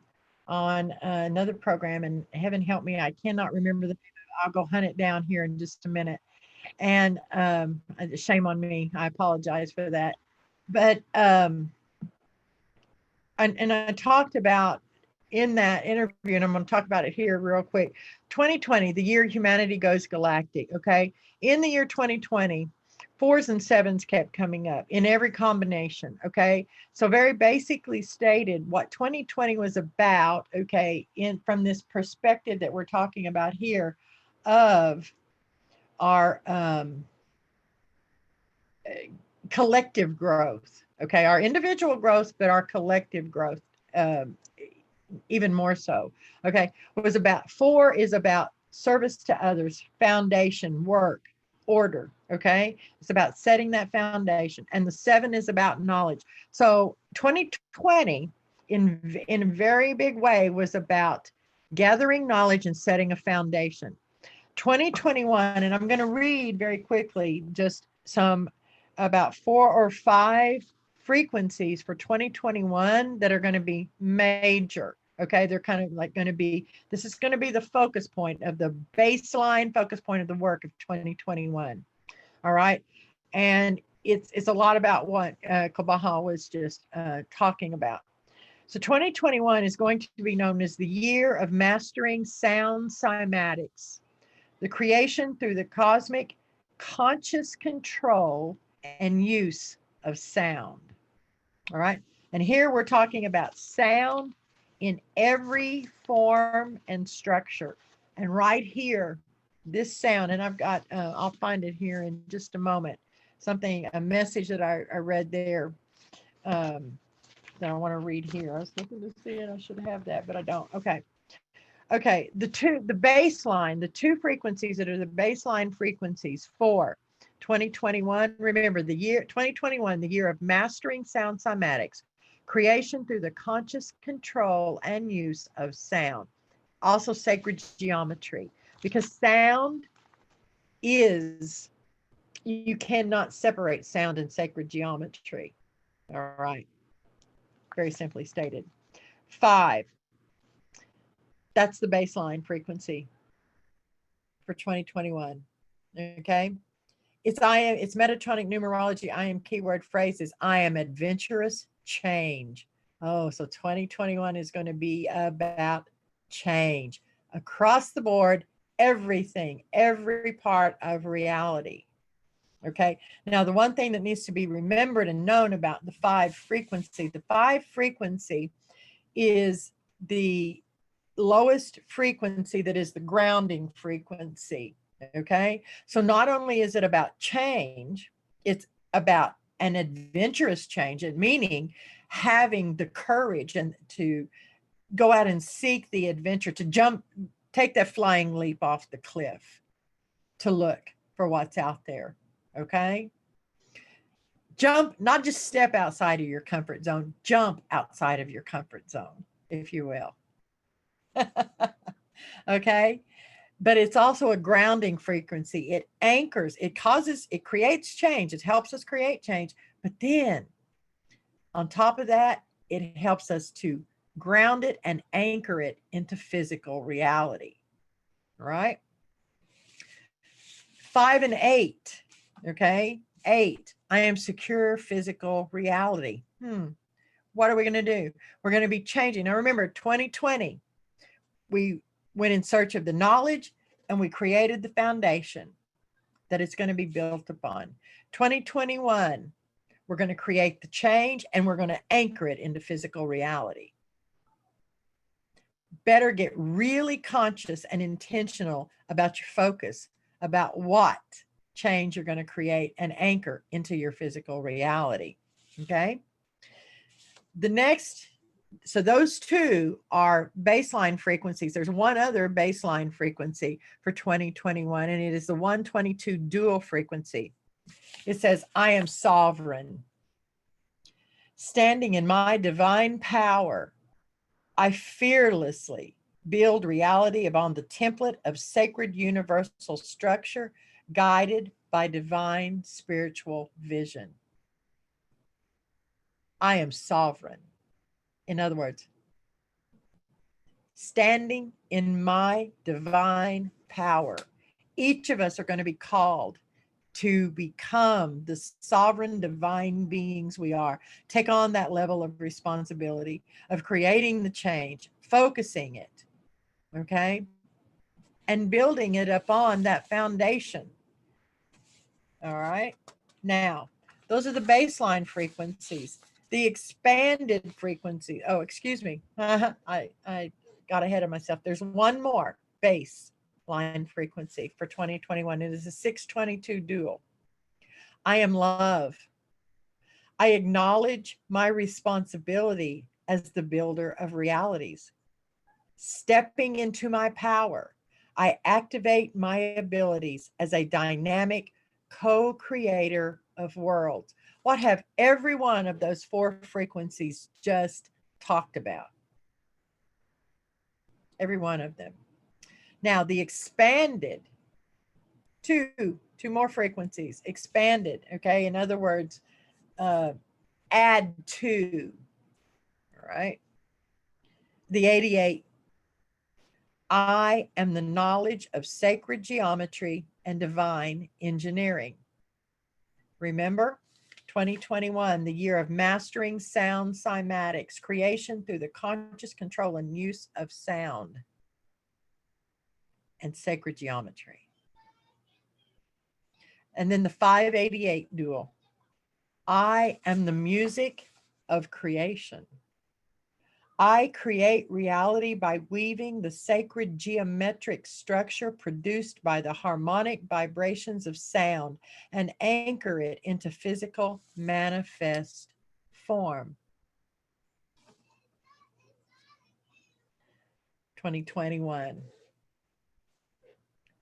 on another program, and heaven help me, I cannot remember the name. I'll go hunt it down here in just a minute. And shame on me, I apologize for that. But and I talked about in that interview, and I'm going to talk about it here real quick. 2020, the year humanity goes galactic. Okay, in the year 2020, 4s and 7s kept coming up in every combination. Okay, so very basically stated what 2020 was about. Okay, from this perspective that we're talking about here, of our collective growth. Okay, our individual growth, but our collective growth even more so. Okay, was about 4 is about service to others, foundation, work, order. Okay, it's about setting that foundation, and the 7 is about knowledge. So 2020 in a very big way was about gathering knowledge and setting a foundation. 2021, and I'm going to read very quickly just some about 4 or 5 frequencies for 2021 that are going to be major. Okay, they're kind of like going to be, this is going to be the focus point of the baseline focus point of the work of 2021. All right, and it's a lot about what Kobaha was just talking about. So 2021 is going to be known as the year of mastering sound cymatics, the creation through the cosmic conscious control and use of sound. All right, and here we're talking about sound in every form and structure. And right here, this sound, and I've got, I'll find it here in just a moment, a message that I read there that I want to read here. I was looking to see it, I should have that, but I don't. Okay, the baseline, the 2 frequencies that are the baseline frequencies for 2021. Remember, the year 2021, the year of mastering sound cymatics, creation through the conscious control and use of sound. Also sacred geometry, because sound is, you cannot separate sound and sacred geometry. All right, very simply stated. 5, that's the baseline frequency for 2021. Okay, it's Metatronic Numerology. I am keyword phrases. I am adventurous, change. Oh, so 2021 is going to be about change across the board, everything, every part of reality. Okay. Now, the one thing that needs to be remembered and known about the 5 frequency, the 5 frequency is the lowest frequency that is the grounding frequency. Okay. So not only is it about change, it's about an adventurous change, and meaning having the courage and to go out and seek the adventure, to jump, take that flying leap off the cliff, to look for what's out there. Okay. Jump, not just step outside of your comfort zone, jump outside of your comfort zone, if you will. Okay. But it's also a grounding frequency. It anchors, it causes, it creates change. It helps us create change. But then on top of that, it helps us to ground it and anchor it into physical reality. Right? 5 and 8. Okay. 8. I am secure physical reality. What are we going to do? We're going to be changing. Now remember, 2020, we went in search of the knowledge and we created the foundation that it's going to be built upon. 2021, we're going to create the change and we're going to anchor it into physical reality. Better get really conscious and intentional about your focus, about what change you're going to create and anchor into your physical reality. Okay. The next, so those 2 are baseline frequencies. There's one other baseline frequency for 2021, and it is the 122 dual frequency. It says, I am sovereign. Standing in my divine power, I fearlessly build reality upon the template of sacred universal structure, guided by divine spiritual vision. I am sovereign. In other words, standing in my divine power. Each of us are going to be called to become the sovereign divine beings we are. Take on that level of responsibility of creating the change, focusing it, okay, and building it upon that foundation. All right. Now, those are the baseline frequencies. The expanded frequency. Oh, excuse me. I got ahead of myself. There's one more baseline frequency for 2021. It is a 622 dual. I am love. I acknowledge my responsibility as the builder of realities. Stepping into my power, I activate my abilities as a dynamic co-creator of worlds. What have every one of those 4 frequencies just talked about? Every one of them. Now, the expanded, two more frequencies, expanded, okay? In other words, add to, all right? The 88, I am the knowledge of sacred geometry and divine engineering. Remember, 2021, the year of mastering sound cymatics, creation through the conscious control and use of sound and sacred geometry. And then the 588 dual. I am the music of creation. I create reality by weaving the sacred geometric structure produced by the harmonic vibrations of sound and anchor it into physical manifest form. 2021.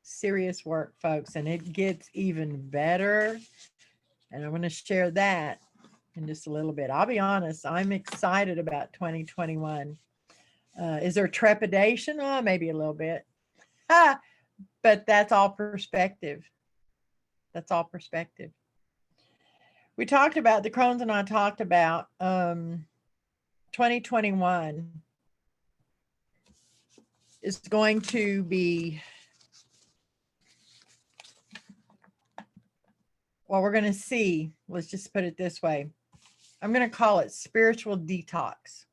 Serious work, folks, and it gets even better. And I'm going to share that in just a little bit. I'll be honest, I'm excited about 2021. Is there trepidation? Maybe a little bit. But that's all perspective. That's all perspective. We talked about, the Krones and I talked about 2021 is going to be, well, we're going to see, let's just put it this way. I'm going to call it spiritual detox.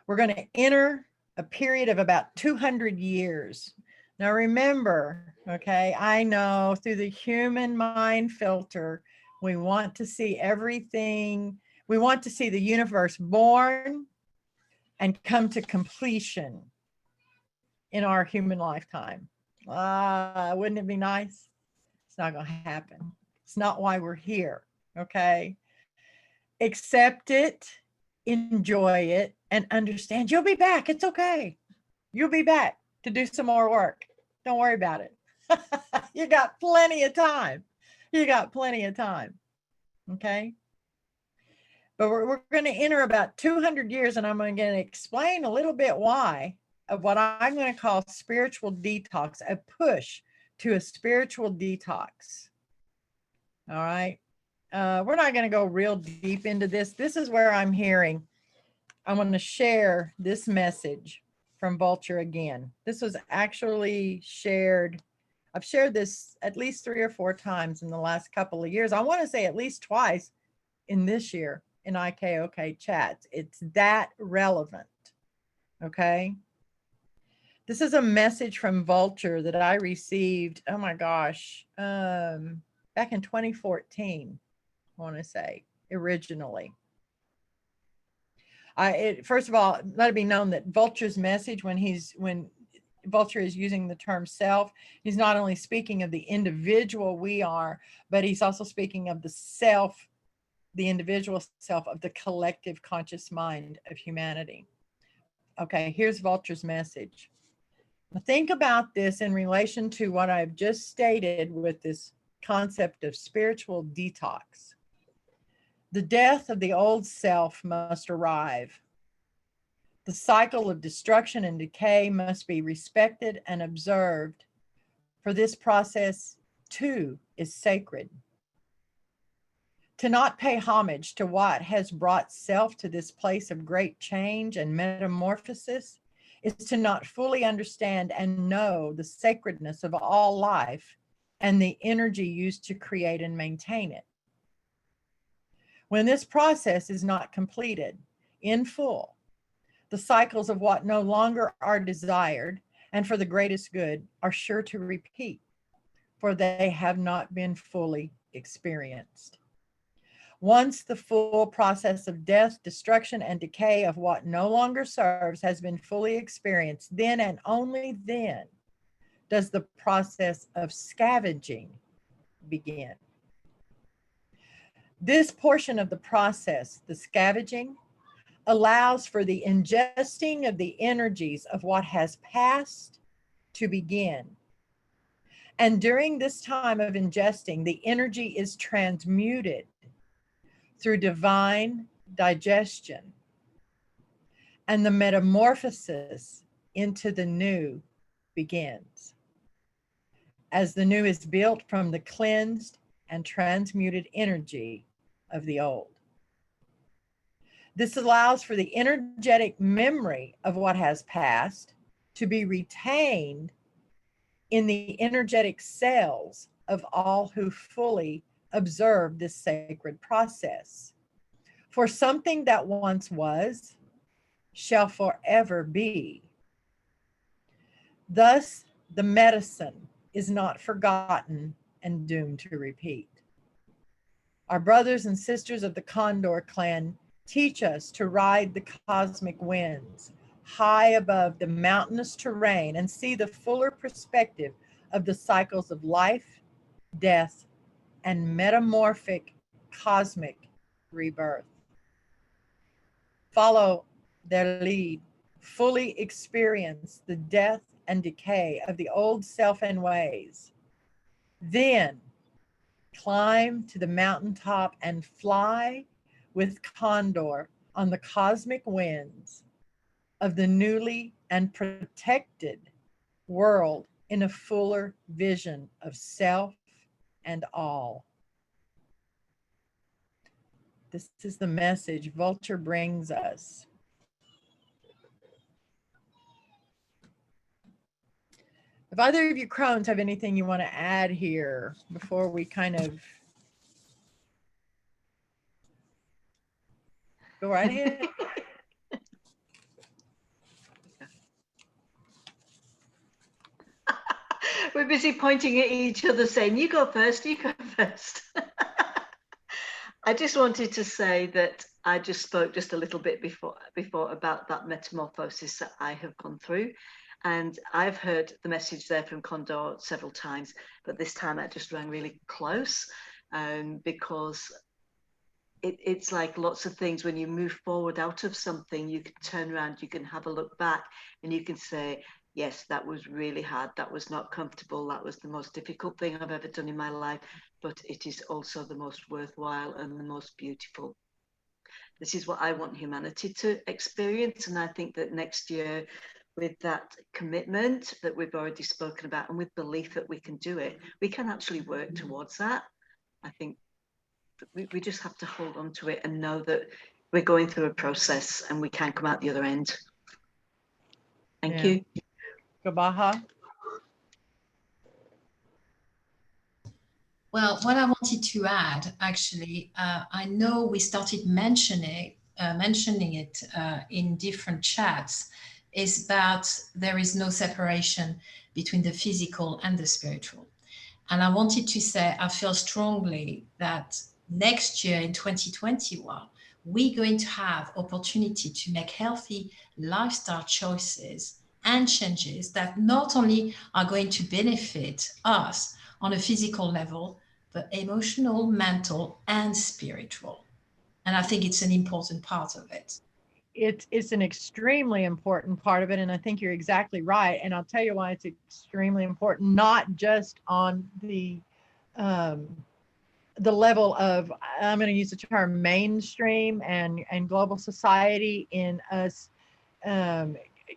We're going to enter a period of about 200 years. Now remember, okay, I know through the human mind filter, we want to see everything. We want to see the universe born and come to completion in our human lifetime. Wouldn't it be nice? It's not going to happen. It's not why we're here, okay? Accept it, enjoy it, and understand you'll be back. It's okay. You'll be back to do some more work. Don't worry about it. You got plenty of time. You got plenty of time, okay? But we're going to enter about 200 years, and I'm going to explain a little bit why of what I'm going to call spiritual detox, a push to a spiritual detox. All right. We're not going to go real deep into this. This is where I'm hearing. I want to share this message from Vulture again. This was actually shared. I've shared this at least 3 or 4 times in the last couple of years. I want to say at least twice in this year in IKoK chats. It's that relevant. Okay. This is a message from Vulture that I received, oh my gosh, back in 2014, I want to say, originally. First of all, let it be known that Vulture's message, when Vulture is using the term self, he's not only speaking of the individual we are, but he's also speaking of the self, the individual self of the collective conscious mind of humanity. Okay, here's Vulture's message. Think about this in relation to what I've just stated with this concept of spiritual detox. The death of the old self must arrive. The cycle of destruction and decay must be respected and observed, for this process too is sacred. To not pay homage to what has brought self to this place of great change and metamorphosis is to not fully understand and know the sacredness of all life and the energy used to create and maintain it. When this process is not completed in full, the cycles of what no longer are desired and for the greatest good are sure to repeat, for they have not been fully experienced. Once the full process of death, destruction, and decay of what no longer serves has been fully experienced, then and only then does the process of scavenging begin. This portion of the process, the scavenging, allows for the ingesting of the energies of what has passed to begin. And during this time of ingesting, the energy is transmuted through divine digestion, and the metamorphosis into the new begins, as the new is built from the cleansed and transmuted energy of the old. This allows for the energetic memory of what has passed to be retained in the energetic cells of all who fully observe this sacred process. For something that once was shall forever be. Thus, the medicine is not forgotten and doomed to repeat. Our brothers and sisters of the Condor clan teach us to ride the cosmic winds high above the mountainous terrain and see the fuller perspective of the cycles of life, death, and metamorphic cosmic rebirth. Follow their lead, fully experience the death and decay of the old self and ways. Then climb to the mountaintop and fly with Condor on the cosmic winds of the newly and protected world in a fuller vision of self and all. This is the message Vulture brings us. If either of you Krones have anything you want to add here before we kind of Go right ahead. We're busy pointing at each other saying, you go first, you go first. I just wanted to say that I just spoke just a little bit before about that metamorphosis that I have gone through. And I've heard the message there from Condor several times, but this time I just rang really close because it's like lots of things. When you move forward out of something, you can turn around, you can have a look back, and you can say, yes, that was really hard. That was not comfortable. That was the most difficult thing I've ever done in my life, but it is also the most worthwhile and the most beautiful. This is what I want humanity to experience. And I think that next year, with that commitment that we've already spoken about, and with belief that we can do it, we can actually work towards that. I think we just have to hold on to it and know that we're going through a process and we can come out the other end. Thank you. Kobaha. Well, what I wanted to add, actually, I know we started mentioning it in different chats, is that there is no separation between the physical and the spiritual. And I wanted to say, I feel strongly that next year in 2021, we're going to have opportunity to make healthy lifestyle choices and changes that not only are going to benefit us on a physical level, but emotional, mental, and spiritual. And I think it's an important part of it. It's an extremely important part of it. And I think you're exactly right. And I'll tell you why it's extremely important, not just on the level of, I'm going to use the term mainstream and global society in us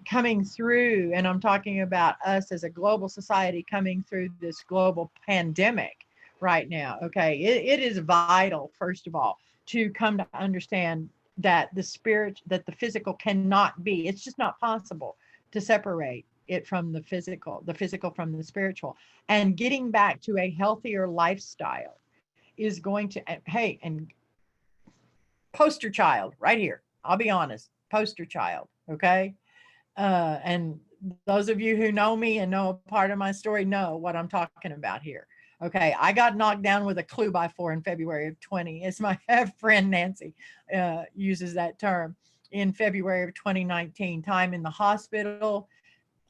coming through. And I'm talking about us as a global society coming through this global pandemic right now. Okay. It is vital, first of all, to come to understand that the spirit, that the physical cannot be, it's just not possible to separate it from the physical from the spiritual. And getting back to a healthier lifestyle is going to, hey, and poster child right here. I'll be honest, poster child. Okay. And those of you who know me and know a part of my story know what I'm talking about here. Okay, I got knocked down with a clue by 4 in February of 20. It's my friend Nancy uses that term. In February of 2019, time in the hospital.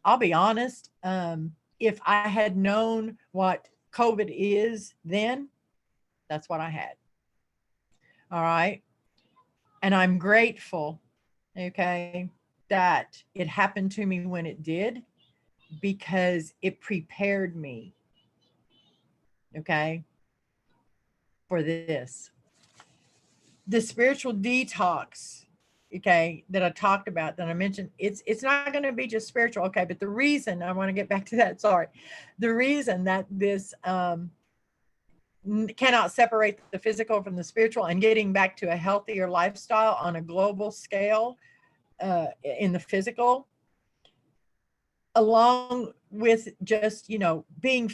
I'll be honest, if I had known what COVID is then, that's what I had. All right. And I'm grateful, okay, that it happened to me when it did, because it prepared me, okay, for this. The spiritual detox, okay, that I talked about, that I mentioned, it's not going to be just spiritual, okay, but the reason, I want to get back to that, sorry, the reason that this cannot separate the physical from the spiritual, and getting back to a healthier lifestyle on a global scale in the physical, along with just, being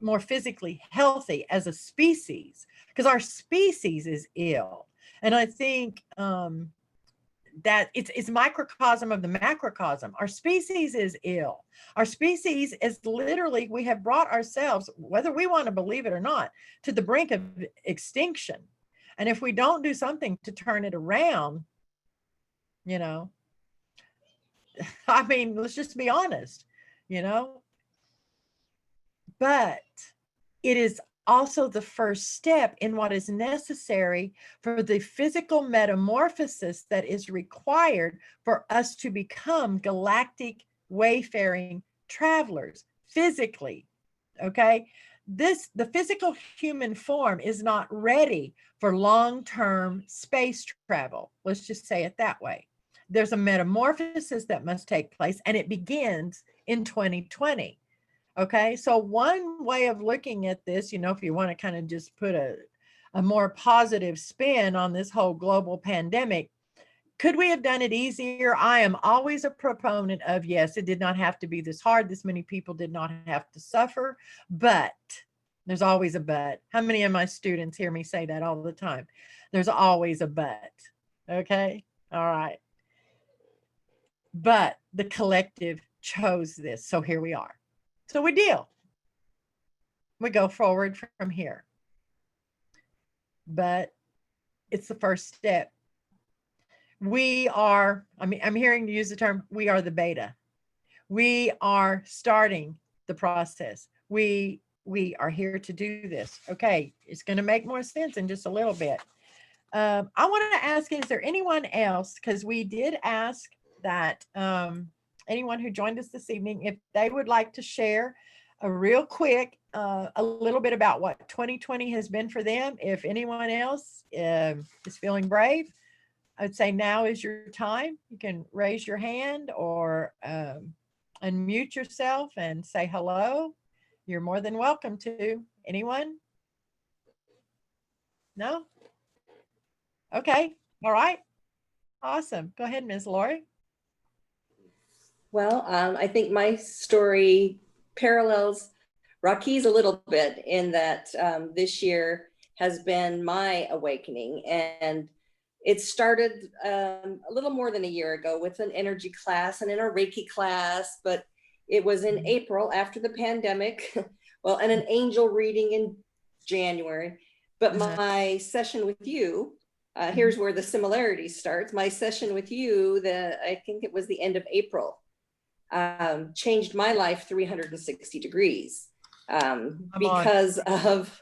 more physically healthy as a species, because our species is ill. And I think that it's microcosm of the macrocosm. Our species is ill. Our species is literally, we have brought ourselves, whether we want to believe it or not, to the brink of extinction. And if we don't do something to turn it around, I mean, let's just be honest, but it is also the first step in what is necessary for the physical metamorphosis that is required for us to become galactic wayfaring travelers physically. Okay. The physical human form is not ready for long-term space travel. Let's just say it that way. There's a metamorphosis that must take place, and it begins in 2020. Okay, so one way of looking at this, if you want to kind of just put a more positive spin on this whole global pandemic, could we have done it easier? I am always a proponent of, yes, it did not have to be this hard. This many people did not have to suffer, but there's always a but. How many of my students hear me say that all the time? There's always a but. Okay. All right. But the collective chose this. So here we are. So we deal. We go forward from here. But it's the first step. We are, I'm hearing you use the term, we are the beta. We are starting the process. We are here to do this. Okay, it's going to make more sense in just a little bit. I want to ask, is there anyone else, because we did ask that anyone who joined us this evening, if they would like to share a real quick, a little bit about what 2020 has been for them. If anyone else is feeling brave, I'd say now is your time. You can raise your hand or unmute yourself and say hello. You're more than welcome to. Anyone? No? Okay. All right. Awesome. Go ahead, Ms. Lori. Well, I think my story parallels Rocky's a little bit in that this year has been my awakening, and it started a little more than a year ago with an energy class and in a Reiki class, but it was in April after the pandemic, well, and an angel reading in January. But my session with you, here's where the similarity starts. My session with you, I think it was the end of April, changed my life 360 degrees because of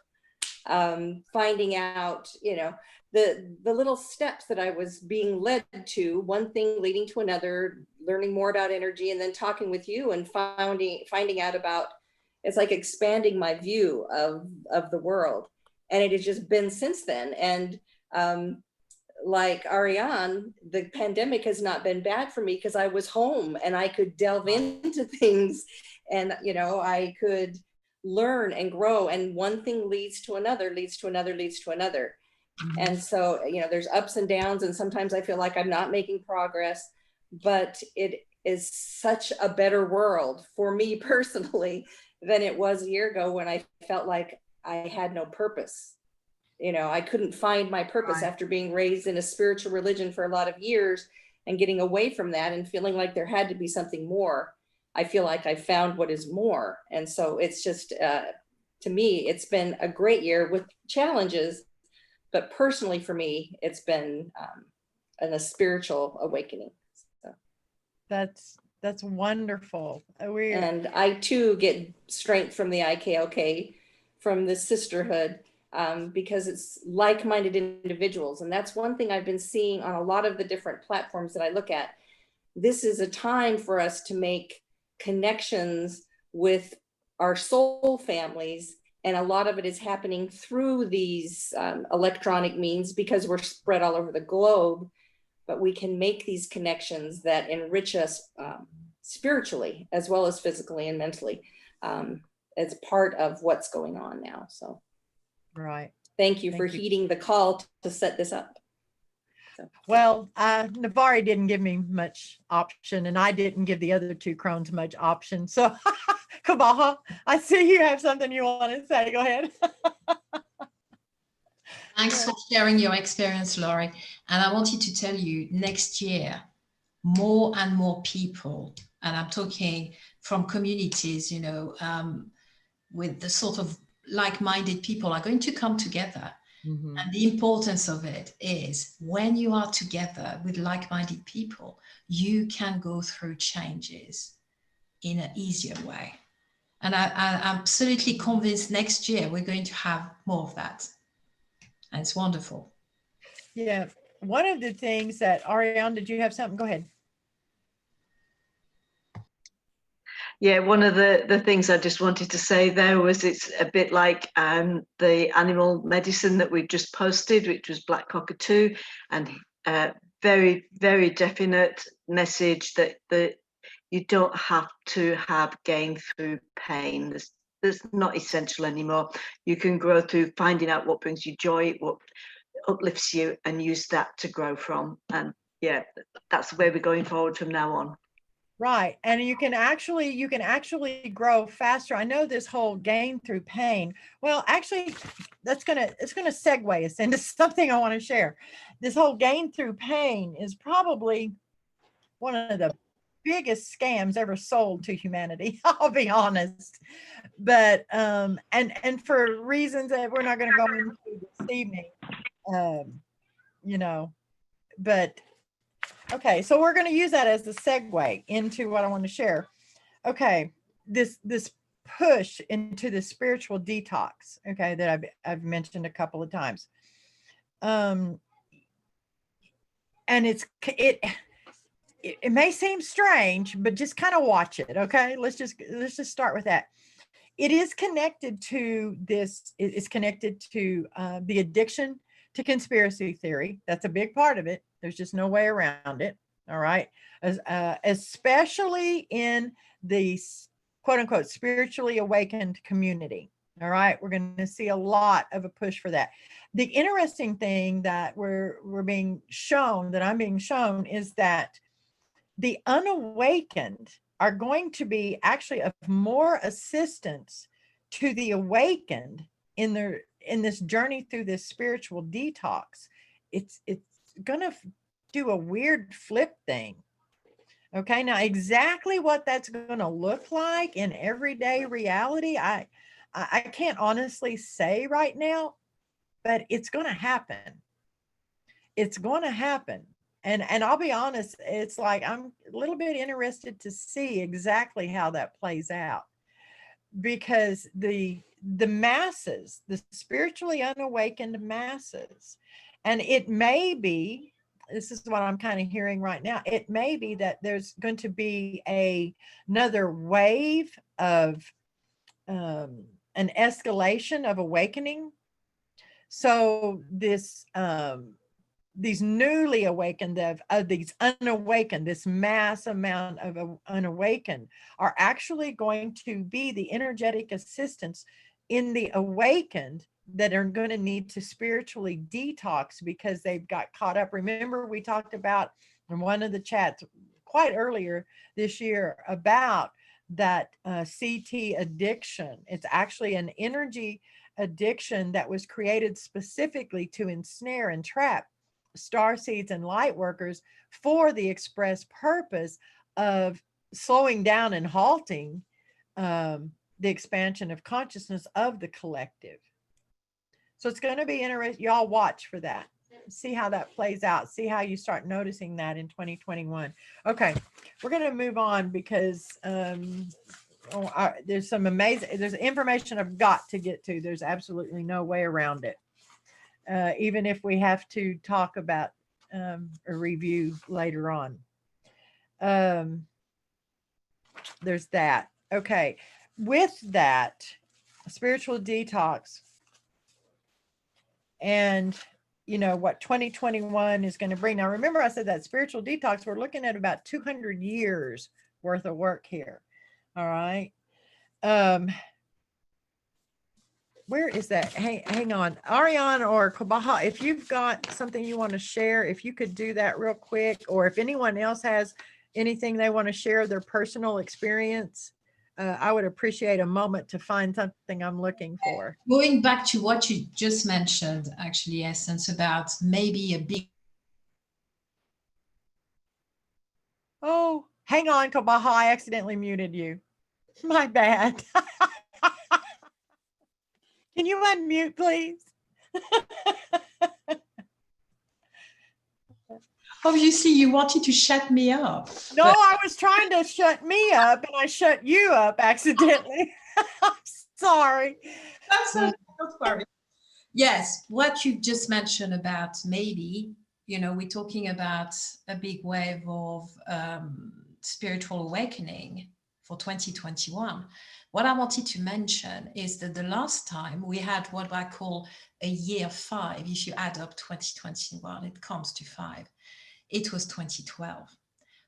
finding out, you know, the little steps that I was being led to, one thing leading to another, learning more about energy, and then talking with you and finding out about, it's like expanding my view of the world. And it has just been since then. And like Ariane, the pandemic has not been bad for me because I was home and I could delve into things, and, you know, I could learn and grow, and one thing leads to another, leads to another, leads to another. And so, you know, there's ups and downs, and sometimes I feel like I'm not making progress, but it is such a better world for me personally than it was a year ago when I felt like I had no purpose. You know, I couldn't find my purpose after being raised in a spiritual religion for a lot of years and getting away from that and feeling like there had to be something more. I feel like I found what is more. And so it's just, to me, it's been a great year with challenges, but personally for me, it's been a spiritual awakening. So. That's wonderful. And I too get strength from the IKoK, from the sisterhood, because it's like-minded individuals. And that's one thing I've been seeing on a lot of the different platforms that I look at. This is a time for us to make connections with our soul families. And a lot of it is happening through these electronic means because we're spread all over the globe, but we can make these connections that enrich us spiritually as well as physically and mentally as part of what's going on now. So, right. Thank you for heeding the call to set this up. So. Well, Navari didn't give me much option, and I didn't give the other two Krones much option. So, Kabaha, I see you have something you want to say. Go ahead. Thanks for sharing your experience, Laurie. And I wanted to tell you, next year, more and more people, and I'm talking from communities, you know, with the sort of like-minded people are going to come together. Mm-hmm. And the importance of it is when you are together with like-minded people, you can go through changes in an easier way. And I'm absolutely convinced next year we're going to have more of that. And it's wonderful. Yeah. One of the things that, Ariane, did you have something? Go ahead. Yeah, one of the things I just wanted to say there was it's a bit like the animal medicine that we just posted, which was black cockatoo, and very, very definite message that you don't have to have gain through pain. That's not essential anymore. You can grow through finding out what brings you joy, what uplifts you, and use that to grow from. And yeah, that's where we're going forward from now on. Right. And you can actually grow faster. I know this whole gain through pain. Well, actually, it's gonna segue us into something I want to share. This whole gain through pain is probably one of the biggest scams ever sold to humanity. I'll be honest. But and for reasons that we're not going to go into this evening, you know, but okay, so we're going to use that as the segue into what I want to share. Okay, this push into the spiritual detox, okay, that I've mentioned a couple of times. And it may seem strange, but just kind of watch it, okay? Let's just start with that. It is connected to this. It's connected to the addiction to conspiracy theory. That's a big part of it. There's just no way around it. All right. Especially in the quote unquote spiritually awakened community. All right. We're going to see a lot of a push for that. The interesting thing that we're being shown, that I'm being shown, is that the unawakened are going to be actually of more assistance to the awakened in this journey through this spiritual detox. It's going to do a weird flip thing. Okay, now exactly what that's going to look like in everyday reality, I can't honestly say right now, but it's going to happen. It's going to happen. And I'll be honest, it's like I'm a little bit interested to see exactly how that plays out, because the masses, the spiritually unawakened masses, and it may be, this is what I'm kind of hearing right now, it may be that there's going to be another wave of an escalation of awakening. So this these newly awakened of these unawakened, this mass amount of unawakened are actually going to be the energetic assistants in the awakened that are going to need to spiritually detox because they've got caught up. Remember, we talked about in one of the chats quite earlier this year about that CT addiction. It's actually an energy addiction that was created specifically to ensnare and trap star seeds and light workers for the express purpose of slowing down and halting the expansion of consciousness of the collective. So it's going to be interesting. Y'all watch for that. See how that plays out. See how you start noticing that in 2021. Okay, we're going to move on because there's some there's information I've got to get to. There's absolutely no way around it. Even if we have to talk about a review later on. There's that. Okay. With that, spiritual detox and what 2021 is going to bring. Now, remember I said that spiritual detox, we're looking at about 200 years worth of work here. All right. Where is that? Hey, hang on. Ariane or Kobaha, if you've got something you want to share, if you could do that real quick, or if anyone else has anything they want to share, their personal experience, I would appreciate a moment to find something I'm looking for. Going back to what you just mentioned, actually, Essence, about maybe a big... Oh, hang on, Kobaha, I accidentally muted you. My bad. Can you unmute, please? Obviously, you wanted to shut me up. No, I was trying to shut me up and I shut you up accidentally. I'm sorry. That's not worry. Yes, what you just mentioned about maybe, we're talking about a big wave of spiritual awakening for 2021. What I wanted to mention is that the last time we had what I call a year 5, if you add up 2021, it comes to 5. It was 2012,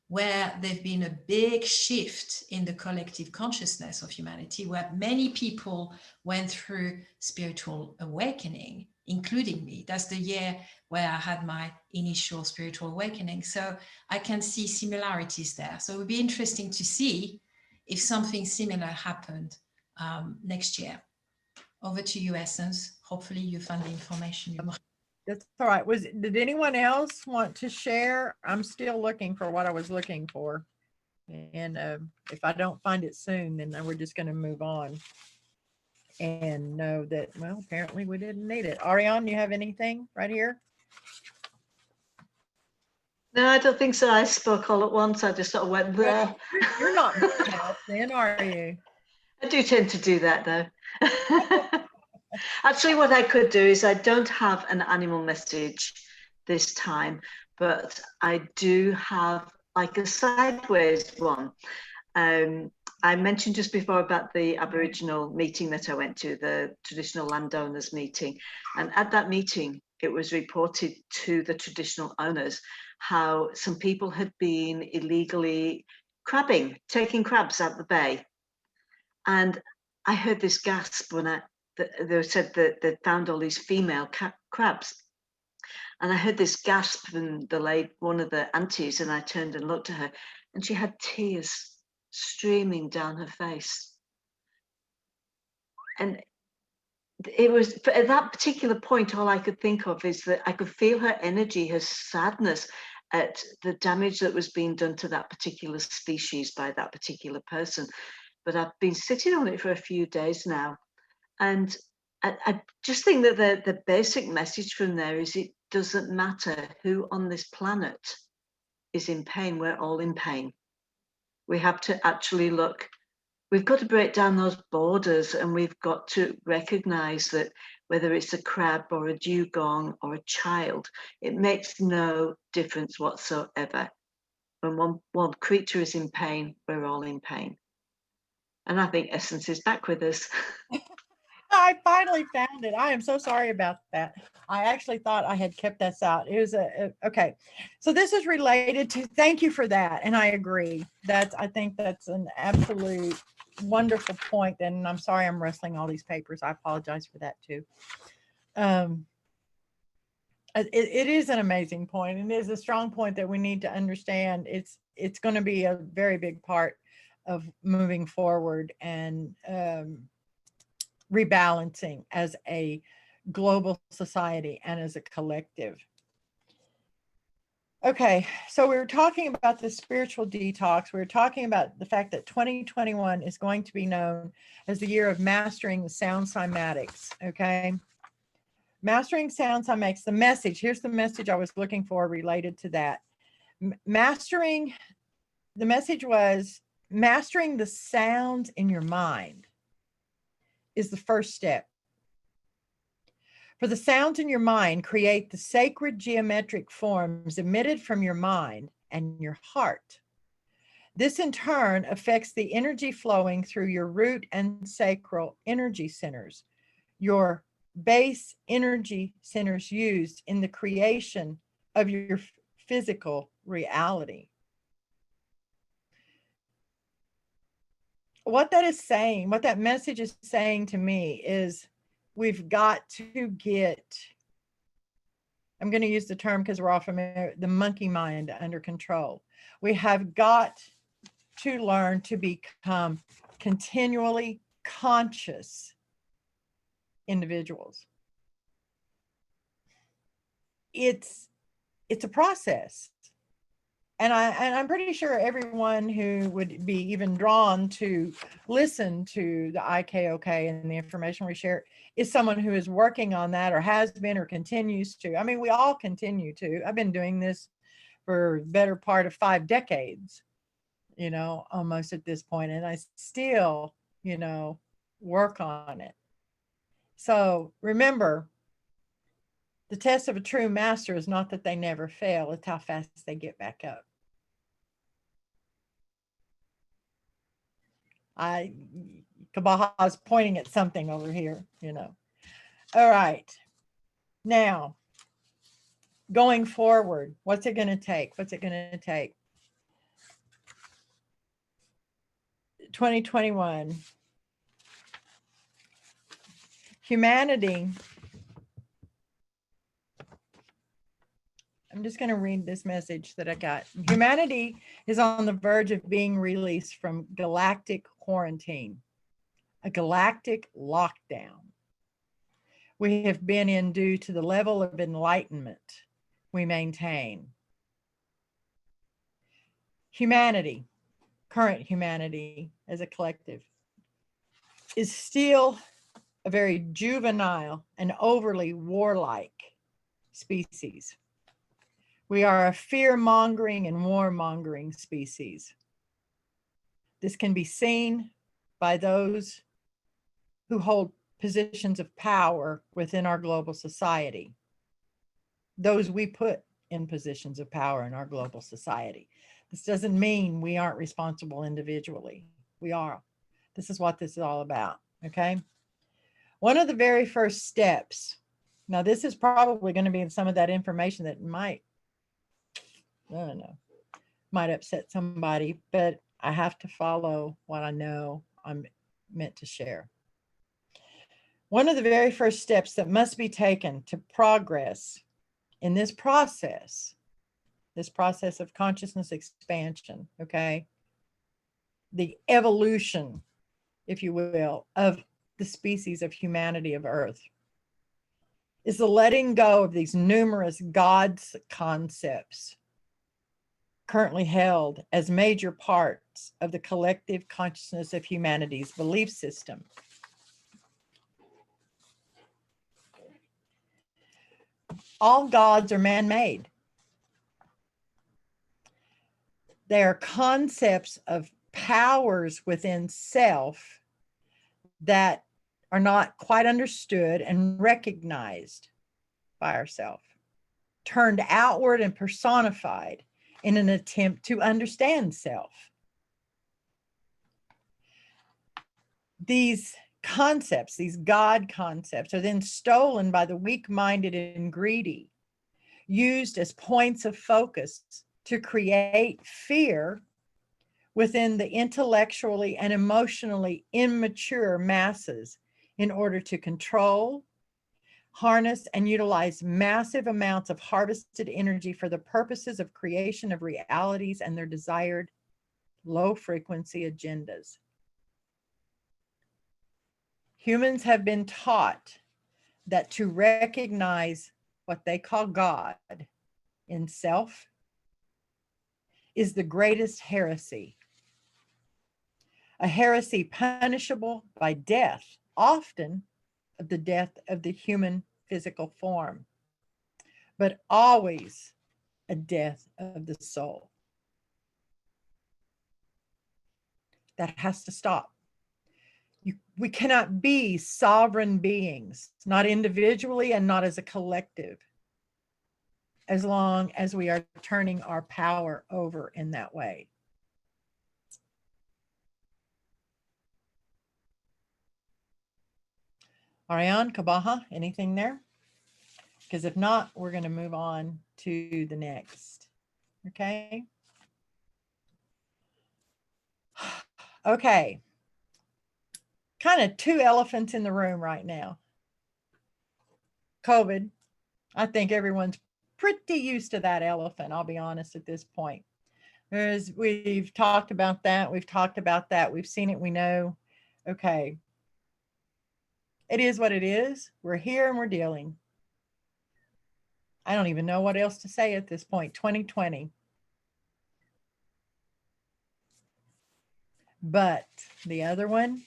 where there's been a big shift in the collective consciousness of humanity, where many people went through spiritual awakening. including me. That's the year where I had my initial spiritual awakening. So I can see similarities there. So it would be interesting to see if something similar happened next year. Over to you, Essence. Hopefully you found the information you want. That's all right. Did anyone else want to share? I'm still looking for what I was looking for. And if I don't find it soon, then we're just going to move on and know that, well, apparently we didn't need it. Ariane, you have anything right here? No, I don't think so. I spoke all at once. I just sort of went there. You're not then, are you? I do tend to do that though. Actually, what I could do is I don't have an animal message this time, but I do have like a sideways one. I mentioned just before about the Aboriginal meeting that I went to, the traditional landowners meeting. And at that meeting, it was reported to the traditional owners how some people had been illegally crabbing, taking crabs out the bay. And I heard this gasp when they said that they found all these female crabs. And I heard this gasp from one of the aunties, and I turned and looked at her, and she had tears streaming down her face. And it was, at that particular point, all I could think of is that I could feel her energy, her sadness at the damage that was being done to that particular species by that particular person. But I've been sitting on it for a few days now. And I just think that the basic message from there is it doesn't matter who on this planet is in pain, we're all in pain. We have to actually look, we've got to break down those borders, and we've got to recognize that whether it's a crab or a dugong or a child, it makes no difference whatsoever. When one creature is in pain, we're all in pain. And I think Essence is back with us. I finally found it. I am so sorry about that. I actually thought I had kept this out. It was okay. So this is related to, thank you for that. And I agree. I think that's an absolute wonderful point. And I'm sorry I'm wrestling all these papers. I apologize for that too. It is an amazing point, and it is a strong point that we need to understand. It's going to be a very big part of moving forward and rebalancing as a global society and as a collective. Okay, so we were talking about the spiritual detox. We were talking about the fact that 2021 is going to be known as the year of mastering the sound cymatics, okay? Mastering sound cymatics, the message, here's the message I was looking for related to that. The message was mastering the sounds in your mind is the first step. For the sounds in your mind create the sacred geometric forms emitted from your mind and your heart. This in turn affects the energy flowing through your root and sacral energy centers, your base energy centers used in the creation of your physical reality. What that is saying, what that message is saying to me is we've got to get, I'm going to use the term because we're all familiar, the monkey mind under control. We have got to learn to become continually conscious individuals. It's a process. And I'm pretty sure everyone who would be even drawn to listen to the IKoK and the information we share is someone who is working on that or has been or continues to. I mean, we all continue to. I've been doing this for the better part of 5 decades, you know, almost at this point, and I still, you know, work on it. So remember, the test of a true master is not that they never fail, it's how fast they get back up. Kabaha's pointing at something over here, you know. All right. Now, going forward, what's it going to take? What's it going to take? 2021. Humanity I'm just going to read this message that I got. Humanity is on the verge of being released from galactic quarantine, a galactic lockdown we have been in due to the level of enlightenment we maintain. Humanity, current humanity as a collective, is still a very juvenile and overly warlike species. We are a fear-mongering and war-mongering species. This can be seen by those who hold positions of power within our global society, those we put in positions of power in our global society. This doesn't mean we aren't responsible individually. We are. This is what this is all about, okay? One of the very first steps, now this is probably going to be some of that information that might, I don't know, might upset somebody, but I have to follow what I know I'm meant to share. One of the very first steps that must be taken to progress in this process of consciousness expansion, okay, the evolution, if you will, of the species of humanity of Earth, is the letting go of these numerous God's concepts currently held as major parts of the collective consciousness of humanity's belief system. All gods are man-made. They are concepts of powers within self that are not quite understood and recognized by ourselves, turned outward and personified in an attempt to understand self. These concepts, these God concepts, are then stolen by the weak-minded and greedy, used as points of focus to create fear within the intellectually and emotionally immature masses in order to control, harness, and utilize massive amounts of harvested energy for the purposes of creation of realities and their desired low-frequency agendas. Humans have been taught that to recognize what they call God in self is the greatest heresy. A heresy punishable by death, often of the death of the human physical form, but always a death of the soul. That has to stop. We cannot be sovereign beings, not individually and not as a collective, as long as we are turning our power over in that way. Ariane, Kabaha, anything there? Because if not, we're going to move on to the next. Okay. Okay. Kind of two elephants in the room right now. COVID. I think everyone's pretty used to that elephant, I'll be honest at this point. We've talked about that. We've talked about that. We've seen it. We know. Okay. It is what it is. We're here and we're dealing. I don't even know what else to say at this point. 2020. But the other one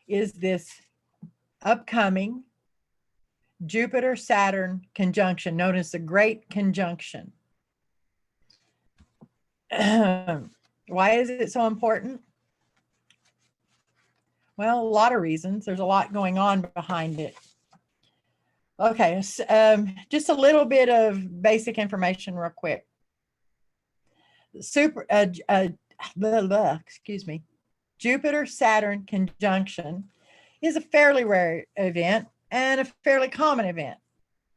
is this upcoming Jupiter-Saturn conjunction, known as the Great Conjunction. Why is it so important? Well, a lot of reasons. There's a lot going on behind it. Okay, just a little bit of basic information real quick. Excuse me. Jupiter-Saturn conjunction is a fairly rare event and a fairly common event.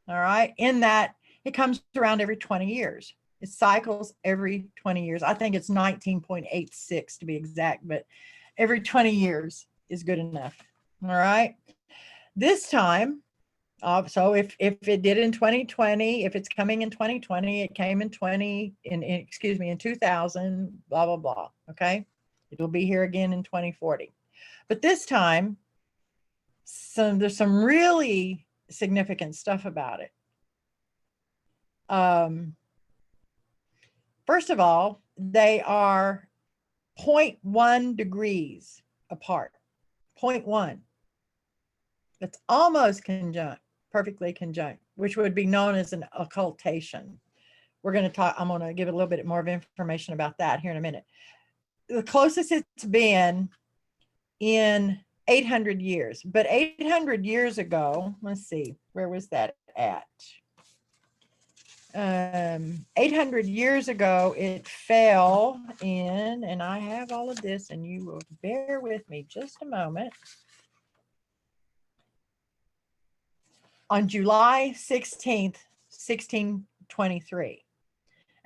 All right, in that it comes around every 20 years. It cycles every 20 years. I think it's 19.86 to be exact, but every 20 years is good enough. All right. This time, So if it did in 2020, if it's coming in 2020, it came in 2000, blah, blah, blah. Okay. It'll be here again in 2040. But this time, there's some really significant stuff about it. First of all, they are 0.1 degrees apart. 0.1. That's almost conjunct, perfectly conjunct, which would be known as an occultation. We're going to talk, I'm going to give a little bit more of information about that here in a minute. The closest it's been in 800 years, but 800 years ago, let's see, where was that at? 800 years ago, it fell in, and I have all of this, and you will bear with me just a moment. On July 16th, 1623.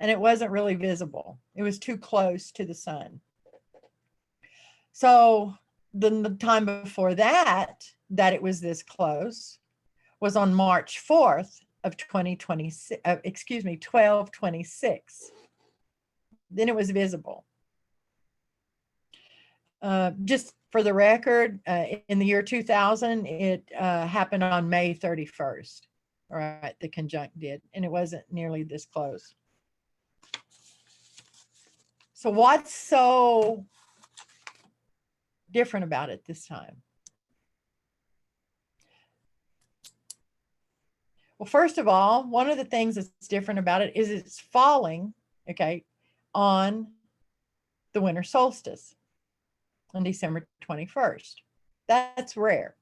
And it wasn't really visible. It was too close to the sun. So the time before that it was this close was on March 4th of 2026, 1226. Then it was visible. Just for the record, in the year 2000, it happened on May 31st. All right, the conjunct did, and it wasn't nearly this close. So what's so different about it this time? Well, first of all, one of the things that's different about it is it's falling, okay, on the winter solstice on December 21st. That's rare.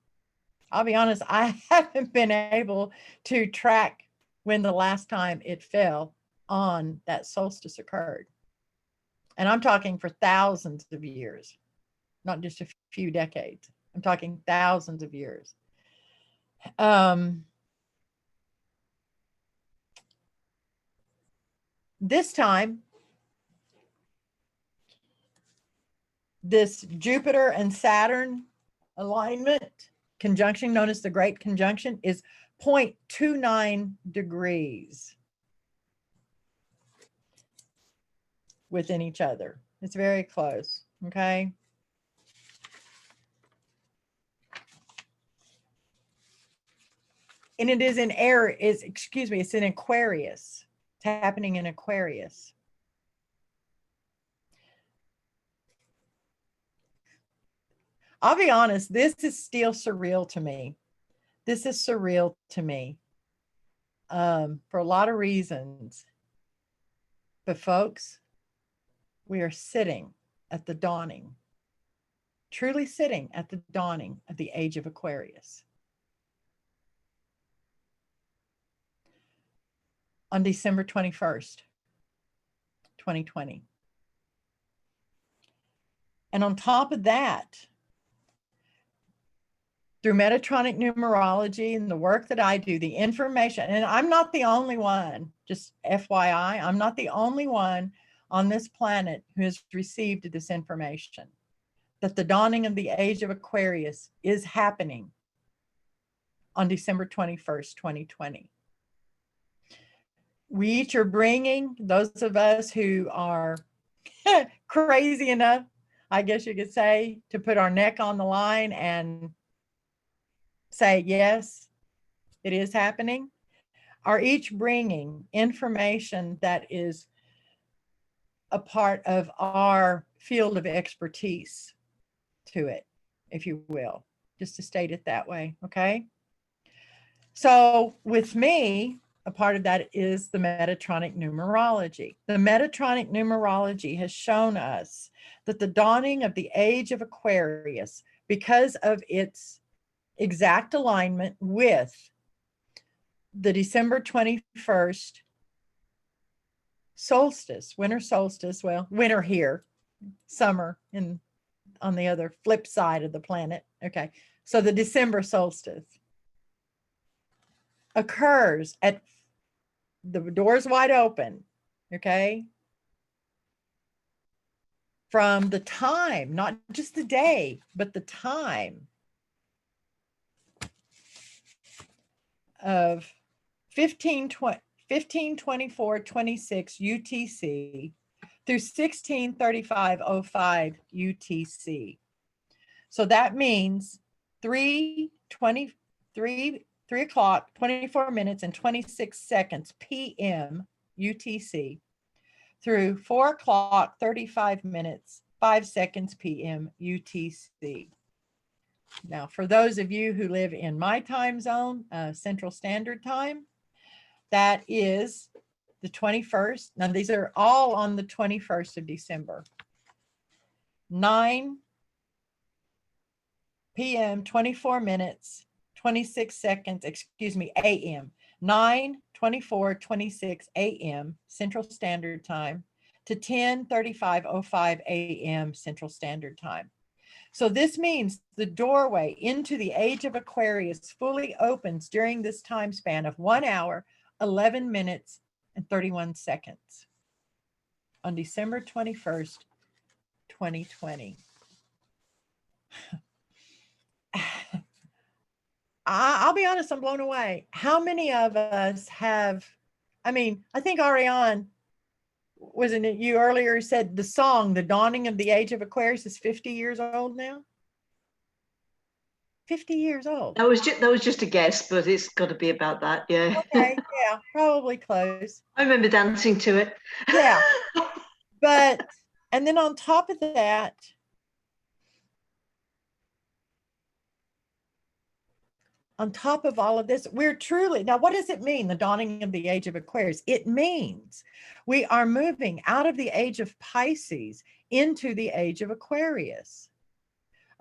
I'll be honest, I haven't been able to track when the last time it fell on that solstice occurred. And I'm talking for thousands of years, not just a few decades. I'm talking thousands of years. This time, this Jupiter and Saturn alignment conjunction, known as the Great Conjunction, is 0.29 degrees within each other. It's very close, okay? And it is in it's in Aquarius. It's happening in Aquarius. I'll be honest, this is still surreal to me. This is surreal to me for a lot of reasons. But folks, we are sitting at the dawning, truly sitting at the dawning of the age of Aquarius. On December 21st, 2020. And on top of that, through Metatronic Numerology and the work that I do, the information, and I'm not the only one, just FYI, I'm not the only one on this planet who has received this information, that the dawning of the age of Aquarius is happening on December 21st, 2020. We each are bringing, those of us who are crazy enough, I guess you could say, to put our neck on the line and say, yes, it is happening, are each bringing information that is a part of our field of expertise to it, if you will, just to state it that way, okay? So with me, a part of that is the Metatronic Numerology. The Metatronic Numerology has shown us that the dawning of the age of Aquarius, because of its exact alignment with the December 21st solstice, winter solstice, well, winter here, summer on the other flip side of the planet. Okay, so the December solstice occurs at the doors wide open, okay, from the time, not just the day, but the time of 1524.26 UTC through 1635.05 UTC. So that means 3 o'clock, 24 minutes and 26 seconds PM UTC through 4 o'clock, 35 minutes, 5 seconds PM UTC. Now, for those of you who live in my time zone, Central Standard Time, that is the 21st. Now, these are all on the 21st of December. 9 PM, 24 minutes, 26 seconds, excuse me, AM. 9:24:26 AM Central Standard Time to 10:35:05 AM Central Standard Time. So this means the doorway into the age of Aquarius fully opens during this time span of 1 hour, 11 minutes, and 31 seconds on December 21st, 2020. I'll be honest, I'm blown away. How many of us have, I think Ariane, wasn't it you earlier said the song, The Dawning of the Age of Aquarius is 50 years old now? 50 years old. That was just a guess, but it's got to be about that, yeah. Okay, yeah, probably close. I remember dancing to it. Yeah. But, and then on top of that, on top of all of this, we're truly, now what does it mean, the dawning of the age of Aquarius? It means we are moving out of the age of Pisces into the age of Aquarius.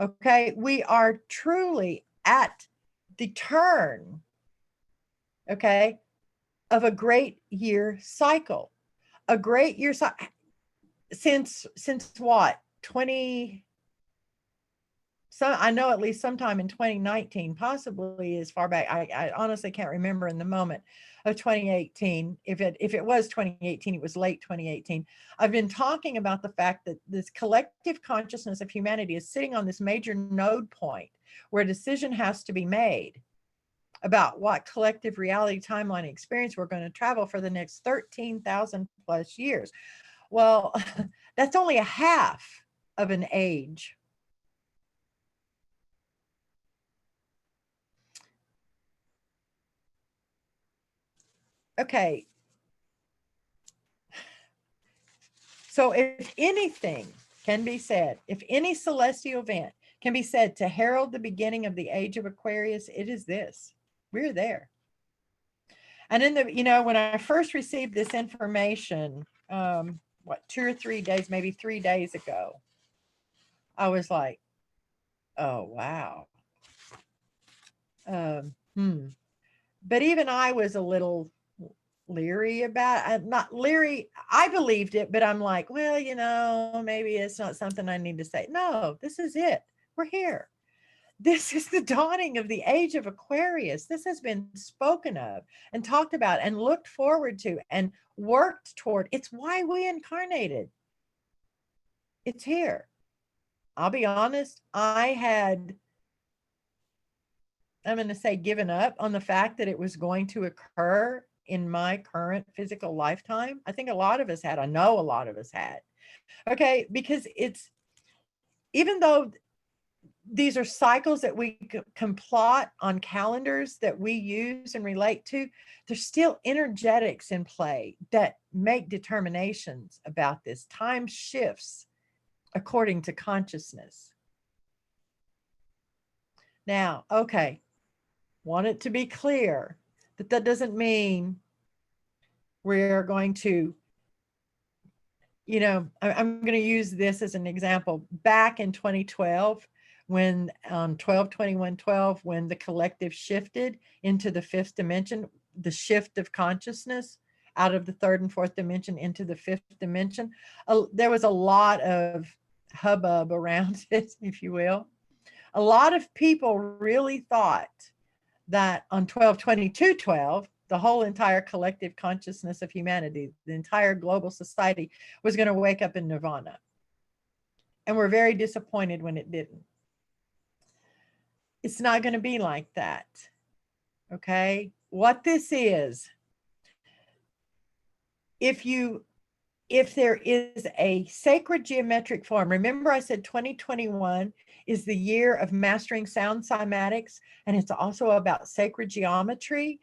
Okay, we are truly at the turn, okay, of a great year cycle. A great year cycle since what? 20, so I know at least sometime in 2019, possibly as far back, I honestly can't remember in the moment of 2018. If it was 2018, it was late 2018. I've been talking about the fact that this collective consciousness of humanity is sitting on this major node point where a decision has to be made about what collective reality timeline experience we're going to travel for the next 13,000 plus years. Well, that's only a half of an age. Okay. So if anything can be said, if any celestial event can be said to herald the beginning of the age of Aquarius, it is this. We're there. And in the, when I first received this information, 2 or 3 days, maybe 3 days ago, I was like, oh, wow. But even I was a little leery about, not leery, I believed it, but I'm like, well, maybe it's not something I need to say. No, this is it. We're here. This is the dawning of the age of Aquarius. This has been spoken of and talked about and looked forward to and worked toward. It's why we incarnated. It's here. I'll be honest, I'm going to say given up on the fact that it was going to occur in my current physical lifetime. I think a lot of us had, I know a lot of us had. Okay, because it's, even though these are cycles that we can plot on calendars that we use and relate to, there's still energetics in play that make determinations about this. Time shifts according to consciousness. Now, okay, want it to be clear that that doesn't mean we're going to, I'm going to use this as an example. Back in 2012, when 12/21/12, when the collective shifted into the fifth dimension, the shift of consciousness out of the third and fourth dimension into the fifth dimension, there was a lot of hubbub around it, if you will. A lot of people really thought that on 12/22/12, the whole entire collective consciousness of humanity, the entire global society, was going to wake up in nirvana. And we're very disappointed when it didn't. It's not going to be like that. Okay? what this is, if there is a sacred geometric form, remember I said 2021 is the year of mastering sound cymatics, and it's also about sacred geometry.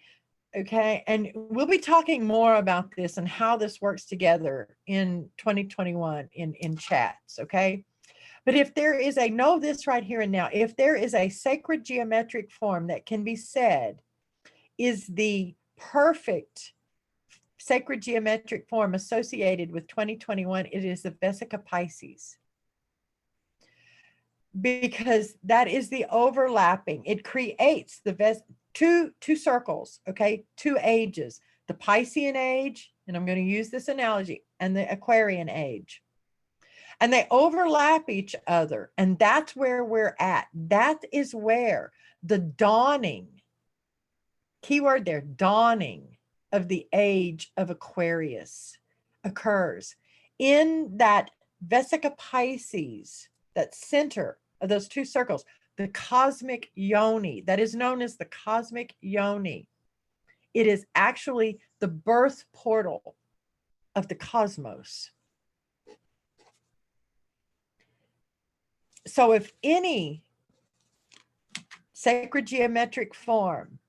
Okay, and we'll be talking more about this and how this works together in 2021 in chats, okay? But if there is a, know this right here and now, if there is a sacred geometric form that can be said is the perfect sacred geometric form associated with 2021, it is the Vesica Pisces. Because that is the overlapping. It creates the two circles, okay? Two ages, the Piscean age, and I'm going to use this analogy, and the Aquarian age. And they overlap each other, and that's where we're at. That is where the dawning, keyword there, dawning of the age of Aquarius occurs. In that Vesica Pisces, that center of those two circles, the cosmic yoni, that is known as the cosmic yoni. It is actually the birth portal of the cosmos. So if any sacred geometric form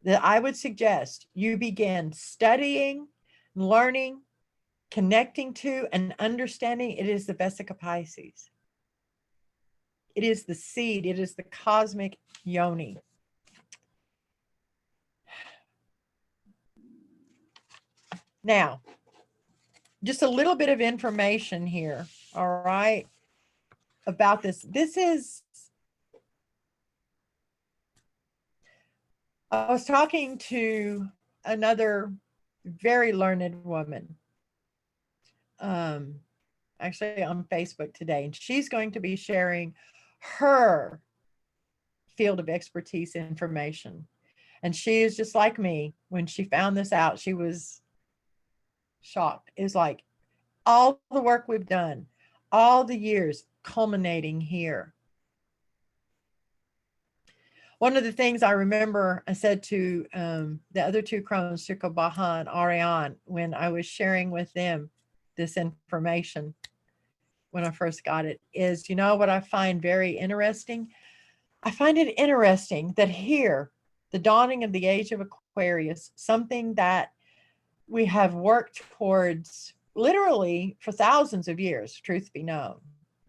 that I would suggest you begin studying, learning, connecting to, and understanding, it is the Vesica Pisces. It is the seed. It is the cosmic yoni. Now, just a little bit of information here, all right, about this. This is, I was talking to another very learned woman, actually on Facebook today, and she's going to be sharing her field of expertise information. And she is just like me. When she found this out, she was shocked. It's like all the work we've done, all the years culminating here. One of the things I remember I said to the other two Krones, Baha and Ariane, when I was sharing with them this information when I first got it, is, you know what I find very interesting? I find it interesting that here, the dawning of the age of Aquarius, something that we have worked towards literally for thousands of years, truth be known,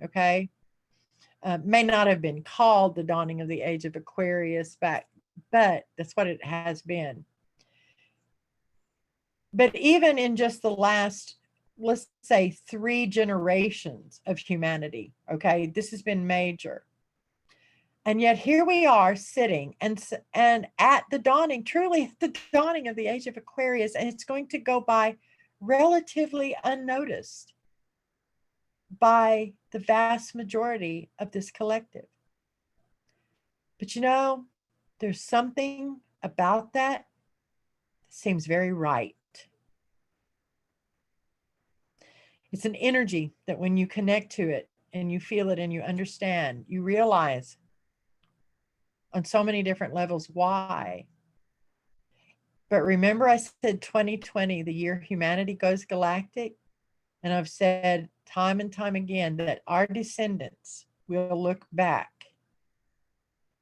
okay? May not have been called the dawning of the age of Aquarius back, but that's what it has been. But even in just the last, let's say 3 generations of humanity, okay, this has been major. And yet here we are sitting and at the dawning, truly the dawning of the age of Aquarius, and it's going to go by relatively unnoticed by the vast majority of this collective. But you know, there's something about that seems very right. It's an energy that when you connect to it and you feel it and you understand, you realize on so many different levels why. But remember I said 2020, the year humanity goes galactic? And I've said time and time again that our descendants will look back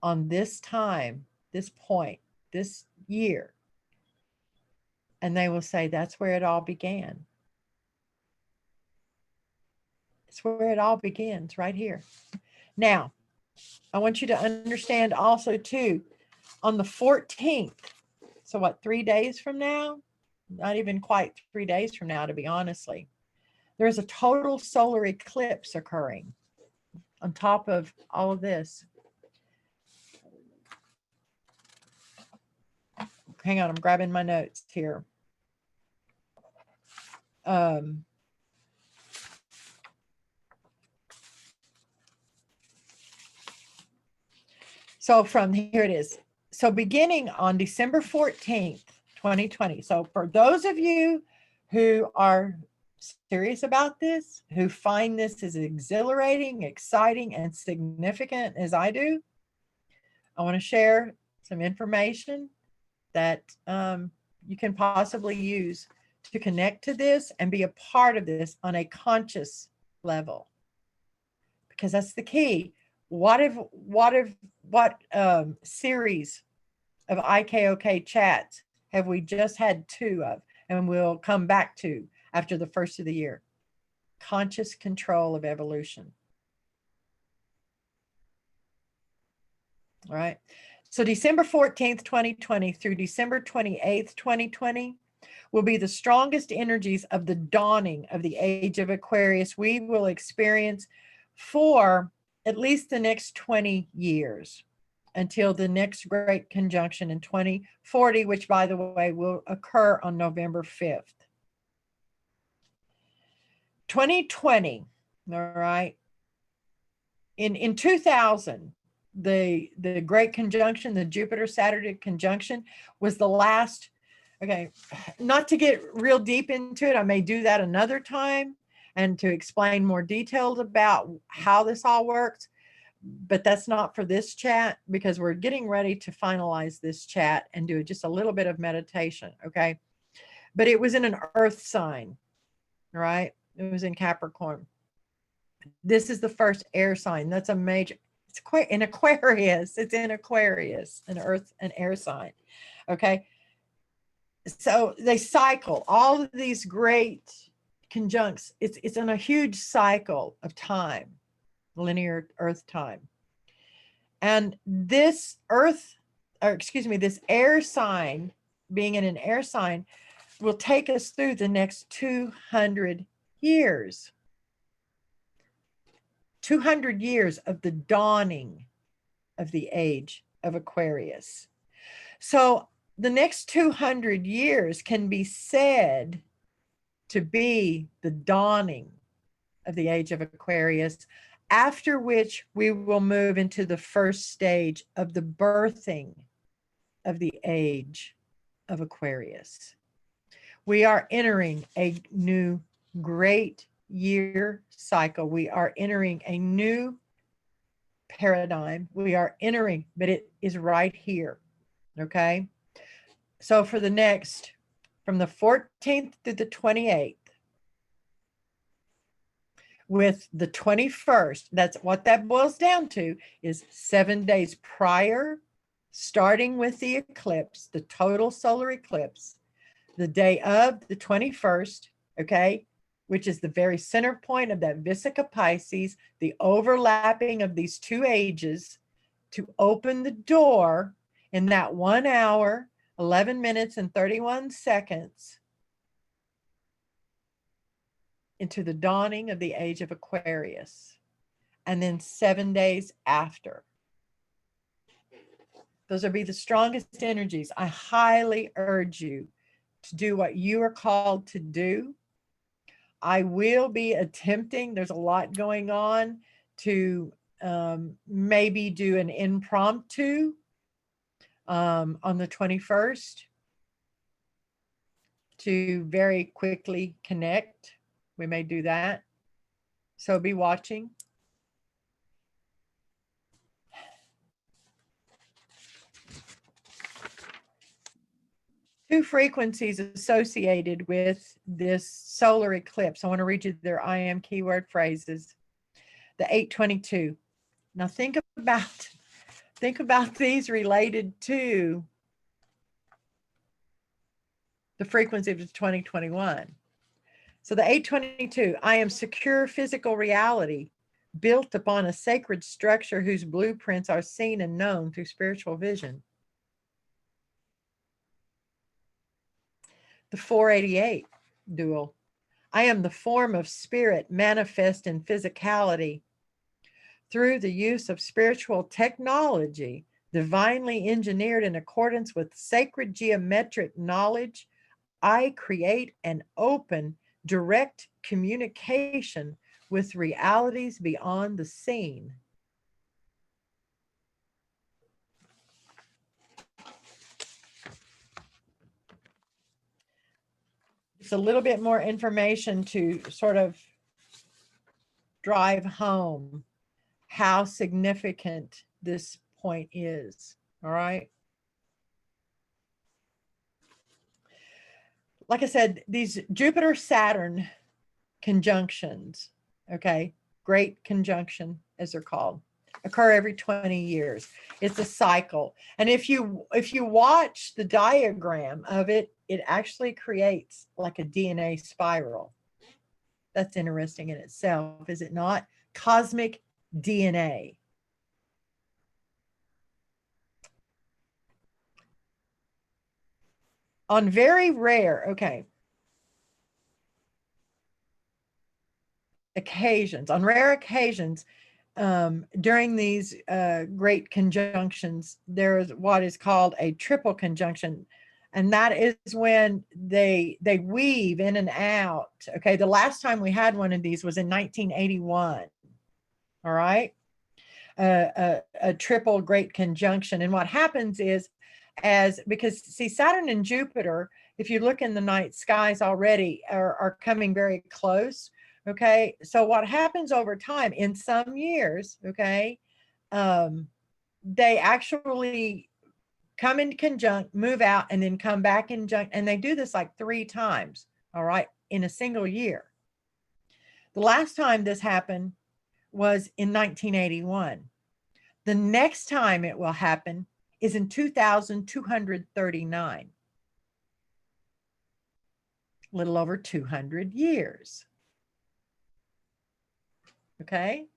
on this time, this point, this year, and they will say, that's where it all began. It's where it all begins, right here. Now, I want you to understand also too, on the 14th, so what, 3 days from now? Not even quite 3 days from now, to be honestly. There's a total solar eclipse occurring on top of all of this. Hang on, I'm grabbing my notes here. So from here it is. So beginning on December 14th, 2020. So for those of you who are serious about this, who find this as exhilarating, exciting, and significant as I do, I want to share some information that you can possibly use to connect to this and be a part of this on a conscious level, because that's the key. What series of IKoK chats have we just had 2 of, and we'll come back to after the first of the year? Conscious control of evolution. All right. So December 14th, 2020 through December 28th, 2020 will be the strongest energies of the dawning of the age of Aquarius we will experience for at least the next 20 years, until the next great conjunction in 2040, which, by the way, will occur on November 5th. 2020, all right. In 2000, the great conjunction, the Jupiter-Saturn conjunction, was the last. Okay, not to get real deep into it, I may do that another time and to explain more details about how this all works, but that's not for this chat, because we're getting ready to finalize this chat and do just a little bit of meditation, okay? But it was in an earth sign, right? It was in Capricorn. This is the first air sign. That's a major, it's in Aquarius. It's in Aquarius, an earth, an air sign, okay? So they cycle, all of these great conjuncts. It's in a huge cycle of time, linear earth time. And this this air sign, being in an air sign, will take us through the next 200 years. 200 years of the dawning of the age of Aquarius. So the next 200 years can be said to be the dawning of the age of Aquarius, after which we will move into the first stage of the birthing of the age of Aquarius. We are entering a new great year cycle. We are entering a new paradigm. We are entering, but it is right here, okay? So for the next, from the 14th to the 28th, with the 21st, that's what that boils down to, is 7 days prior, starting with the eclipse, the total solar eclipse, the day of the 21st, okay, which is the very center point of that Vesica Pisces, the overlapping of these 2 ages, to open the door in that 1 hour, 11 minutes and 31 seconds into the dawning of the age of Aquarius. And then 7 days after. Those will be the strongest energies. I highly urge you to do what you are called to do. I will be attempting, there's a lot going on, to maybe do an impromptu on the 21st to very quickly connect. We may do that. So be watching. Two frequencies associated with this solar eclipse. I want to read you their I am keyword phrases. The 822. Now think about these related to the frequency of 2021. So the 822, I am secure physical reality built upon a sacred structure whose blueprints are seen and known through spiritual vision. The 488 dual, I am the form of spirit manifest in physicality. Through the use of spiritual technology, divinely engineered in accordance with sacred geometric knowledge, I create an open, direct communication with realities beyond the seen. It's a little bit more information to sort of drive home how significant this point is, all right? like I said, these Jupiter-Saturn conjunctions, okay, great conjunction as they're called, occur every 20 years. It's a cycle. And if you watch the diagram of it, it actually creates like a DNA spiral. That's interesting in itself, is it not? Cosmic DNA. On very rare, okay, occasions, on rare occasions, during these great conjunctions, there's what is called a triple conjunction. And that is when they weave in and out. Okay, the last time we had one of these was in 1981. All right, a triple great conjunction. And what happens is, because see, Saturn and Jupiter, if you look in the night skies already, are coming very close. Okay, so what happens over time in some years, okay, they actually come in conjunct, move out, and then come back in conjunct, and they do this like 3 times, all right, in a single year. The last time this happened was in 1981. The next time it will happen is in 2239. A little over 200 years. Okay.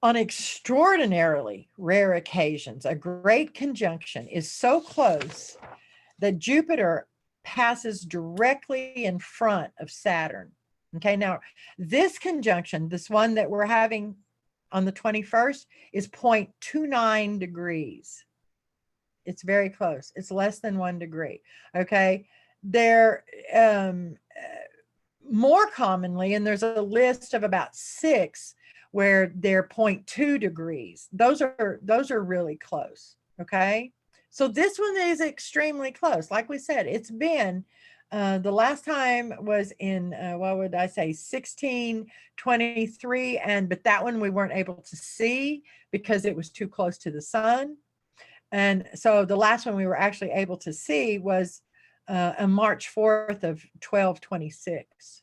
On extraordinarily rare occasions, a great conjunction is so close that Jupiter passes directly in front of Saturn. Okay, now this conjunction, this one that we're having on the 21st, is 0.29 degrees. It's very close. It's less than 1 degree. Okay, they're more commonly, and there's a list of about 6 where they're 0.2 degrees. Those are really close. Okay, so this one is extremely close. Like we said, it's been the last time was in what would I say, 1623, but that one we weren't able to see because it was too close to the sun. And so the last one we were actually able to see was on March 4th of 1226.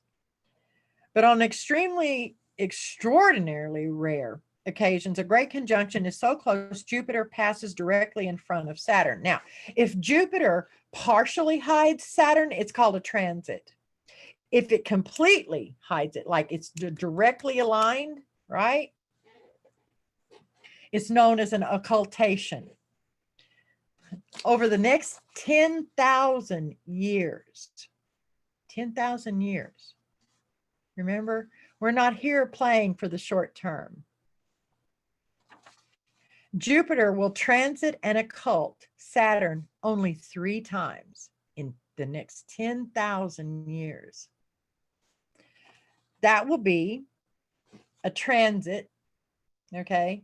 But on extraordinarily rare occasions, a great conjunction is so close, Jupiter passes directly in front of Saturn. Now, if Jupiter partially hides Saturn, it's called a transit. If it completely hides it, like it's directly aligned, right? It's known as an occultation. Over the next 10,000 years, 10,000 years, remember, we're not here playing for the short term. Jupiter will transit and occult Saturn only 3 times in the next 10,000 years. That will be a transit, okay,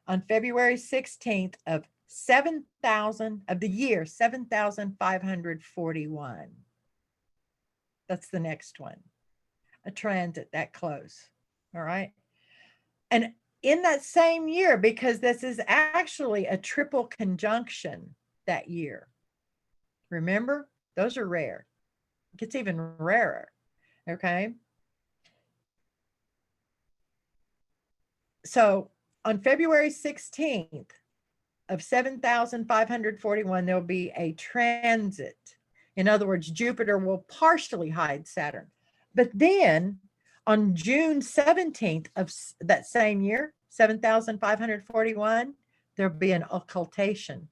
on February 16th of 7,000 of the year 7,541. That's the next one. A transit that close. All right. And in that same year, because this is actually a triple conjunction that year. Remember, those are rare. It gets even rarer. Okay. So on February 16th of 7,541, there'll be a transit. In other words, Jupiter will partially hide Saturn. But then on June 17th of that same year, 7,541, there'll be an occultation.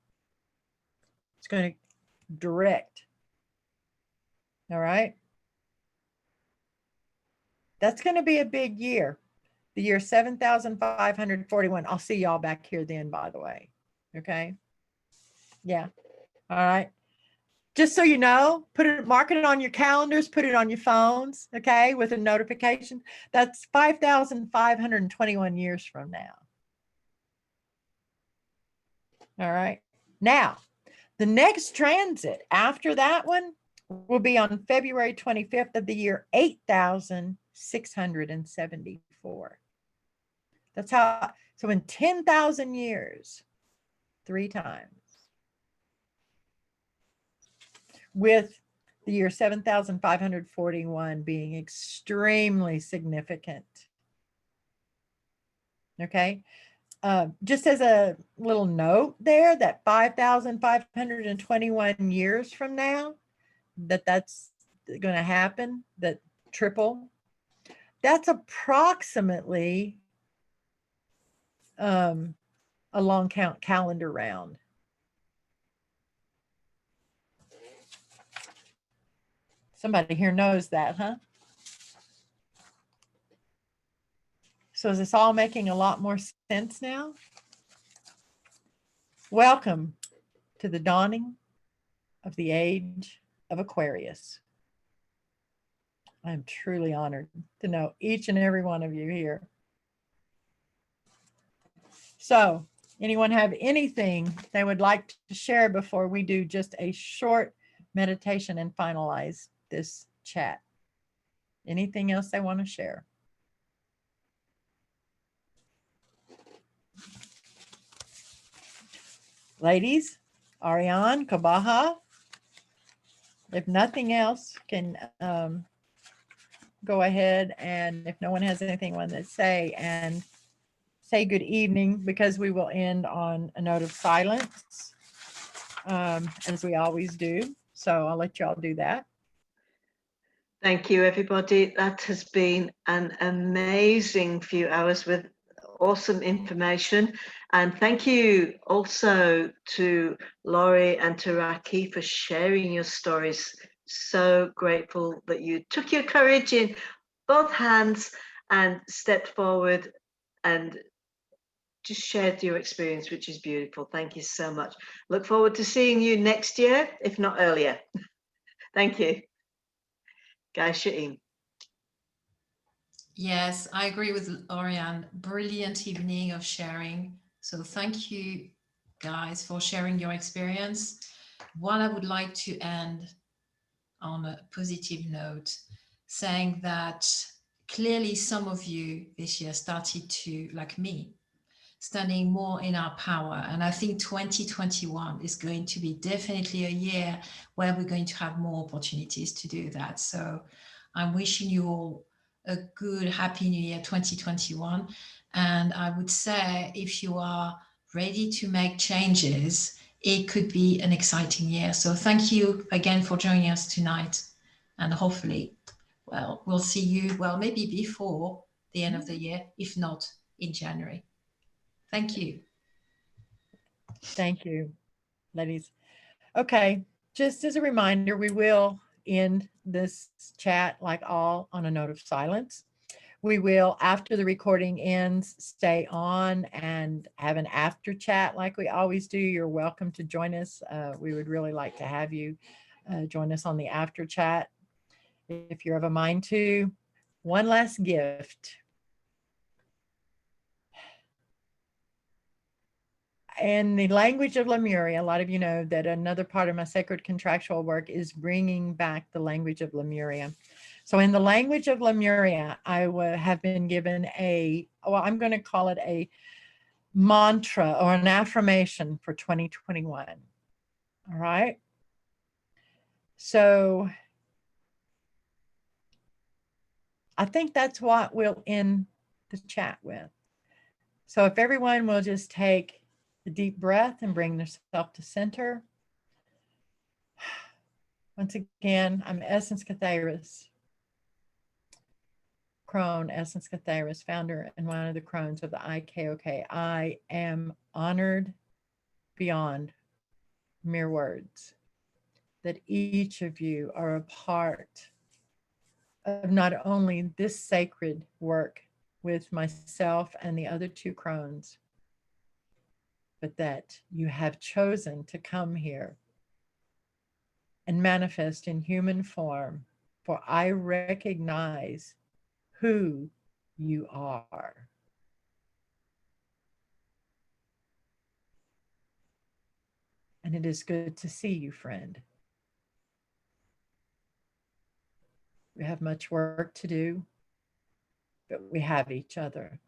It's going to direct. All right. That's going to be a big year. The year 7,541. I'll see y'all back here then, by the way. Okay. Yeah. All right. Just so you know, mark it on your calendars, put it on your phones, okay, with a notification. That's 5,521 years from now. All right. Now, the next transit after that one will be on February 25th of the year 8,674. That's how, so in 10,000 years, 3 times. with the year 7,541 being extremely significant. Okay. Just as a little note there, that 5,521 years from now, that's going to happen, that triple, that's approximately a long calendar round. Somebody here knows that, huh? So is this all making a lot more sense now? Welcome to the dawning of the age of Aquarius. I'm truly honored to know each and every one of you here. So, anyone have anything they would like to share before we do just a short meditation and finalize this chat? Anything else they want to share? Ladies, Ariane, Kabaha, if nothing else, can go ahead, and if no one has anything they want to say, and say good evening, because we will end on a note of silence, as we always do. So I'll let y'all do that. Thank you, everybody. That has been an amazing few hours with awesome information. And thank you also to Laurie and to Raki for sharing your stories. So grateful that you took your courage in both hands and stepped forward and just shared your experience, which is beautiful. Thank you so much. Look forward to seeing you next year, if not earlier. Thank you. Guys, Shaim. Yes, I agree with Oriane. Brilliant evening of sharing. So thank you guys for sharing your experience. What I would like to end on a positive note, saying that clearly some of you this year started to, like me, standing more in our power. And I think 2021 is going to be definitely a year where we're going to have more opportunities to do that. So I'm wishing you all a good, happy new year 2021. And I would say if you are ready to make changes, it could be an exciting year. So thank you again for joining us tonight. And hopefully, well, we'll see you, well, maybe before the end of the year, if not in January. Thank you. Thank you, ladies. Okay, just as a reminder, we will end this chat like all on a note of silence. We will, after the recording ends, stay on and have an after chat like we always do. You're welcome to join us. We would really like to have you join us on the after chat if you're of a mind to. One last gift. In the language of Lemuria, a lot of you know that another part of my sacred contractual work is bringing back the language of Lemuria. So in the language of Lemuria, I have been given I'm going to call it a mantra or an affirmation for 2021. All right. So I think that's what we'll end the chat with. So if everyone will just take a deep breath and bring themselves to center. Once again, I'm Essence Ka, Krone Essence Ka, founder and one of the Krones of the IKoK. I am honored beyond mere words that each of you are a part of not only this sacred work with myself and the other two Krones, but that you have chosen to come here and manifest in human form, for I recognize who you are. And it is good to see you, friend. We have much work to do, but we have each other.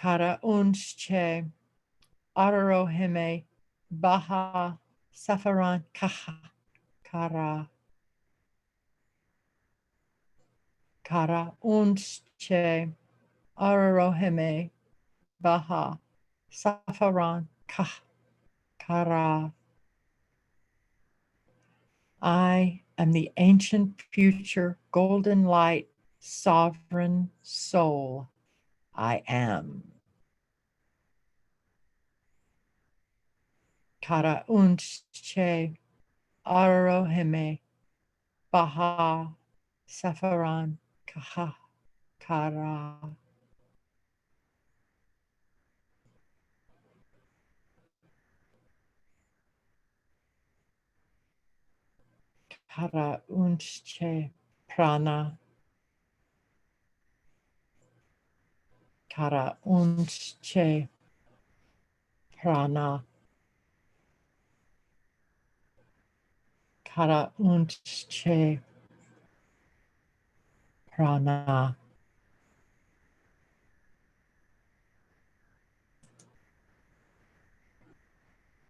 Kara Unsche, Ararohime, Baha, Safaran, Kaha, Kara. Kara Unsche, Ararohime, Baha, Safaran, Kah, Kara. I am the ancient future golden light sovereign soul. I am. Kara Unsche, Ararohime, Baha, Safaran, Kaha, Kara. Kara Unsche, Prana. Kara Unsche, Prana. Kara Unsche, Prana.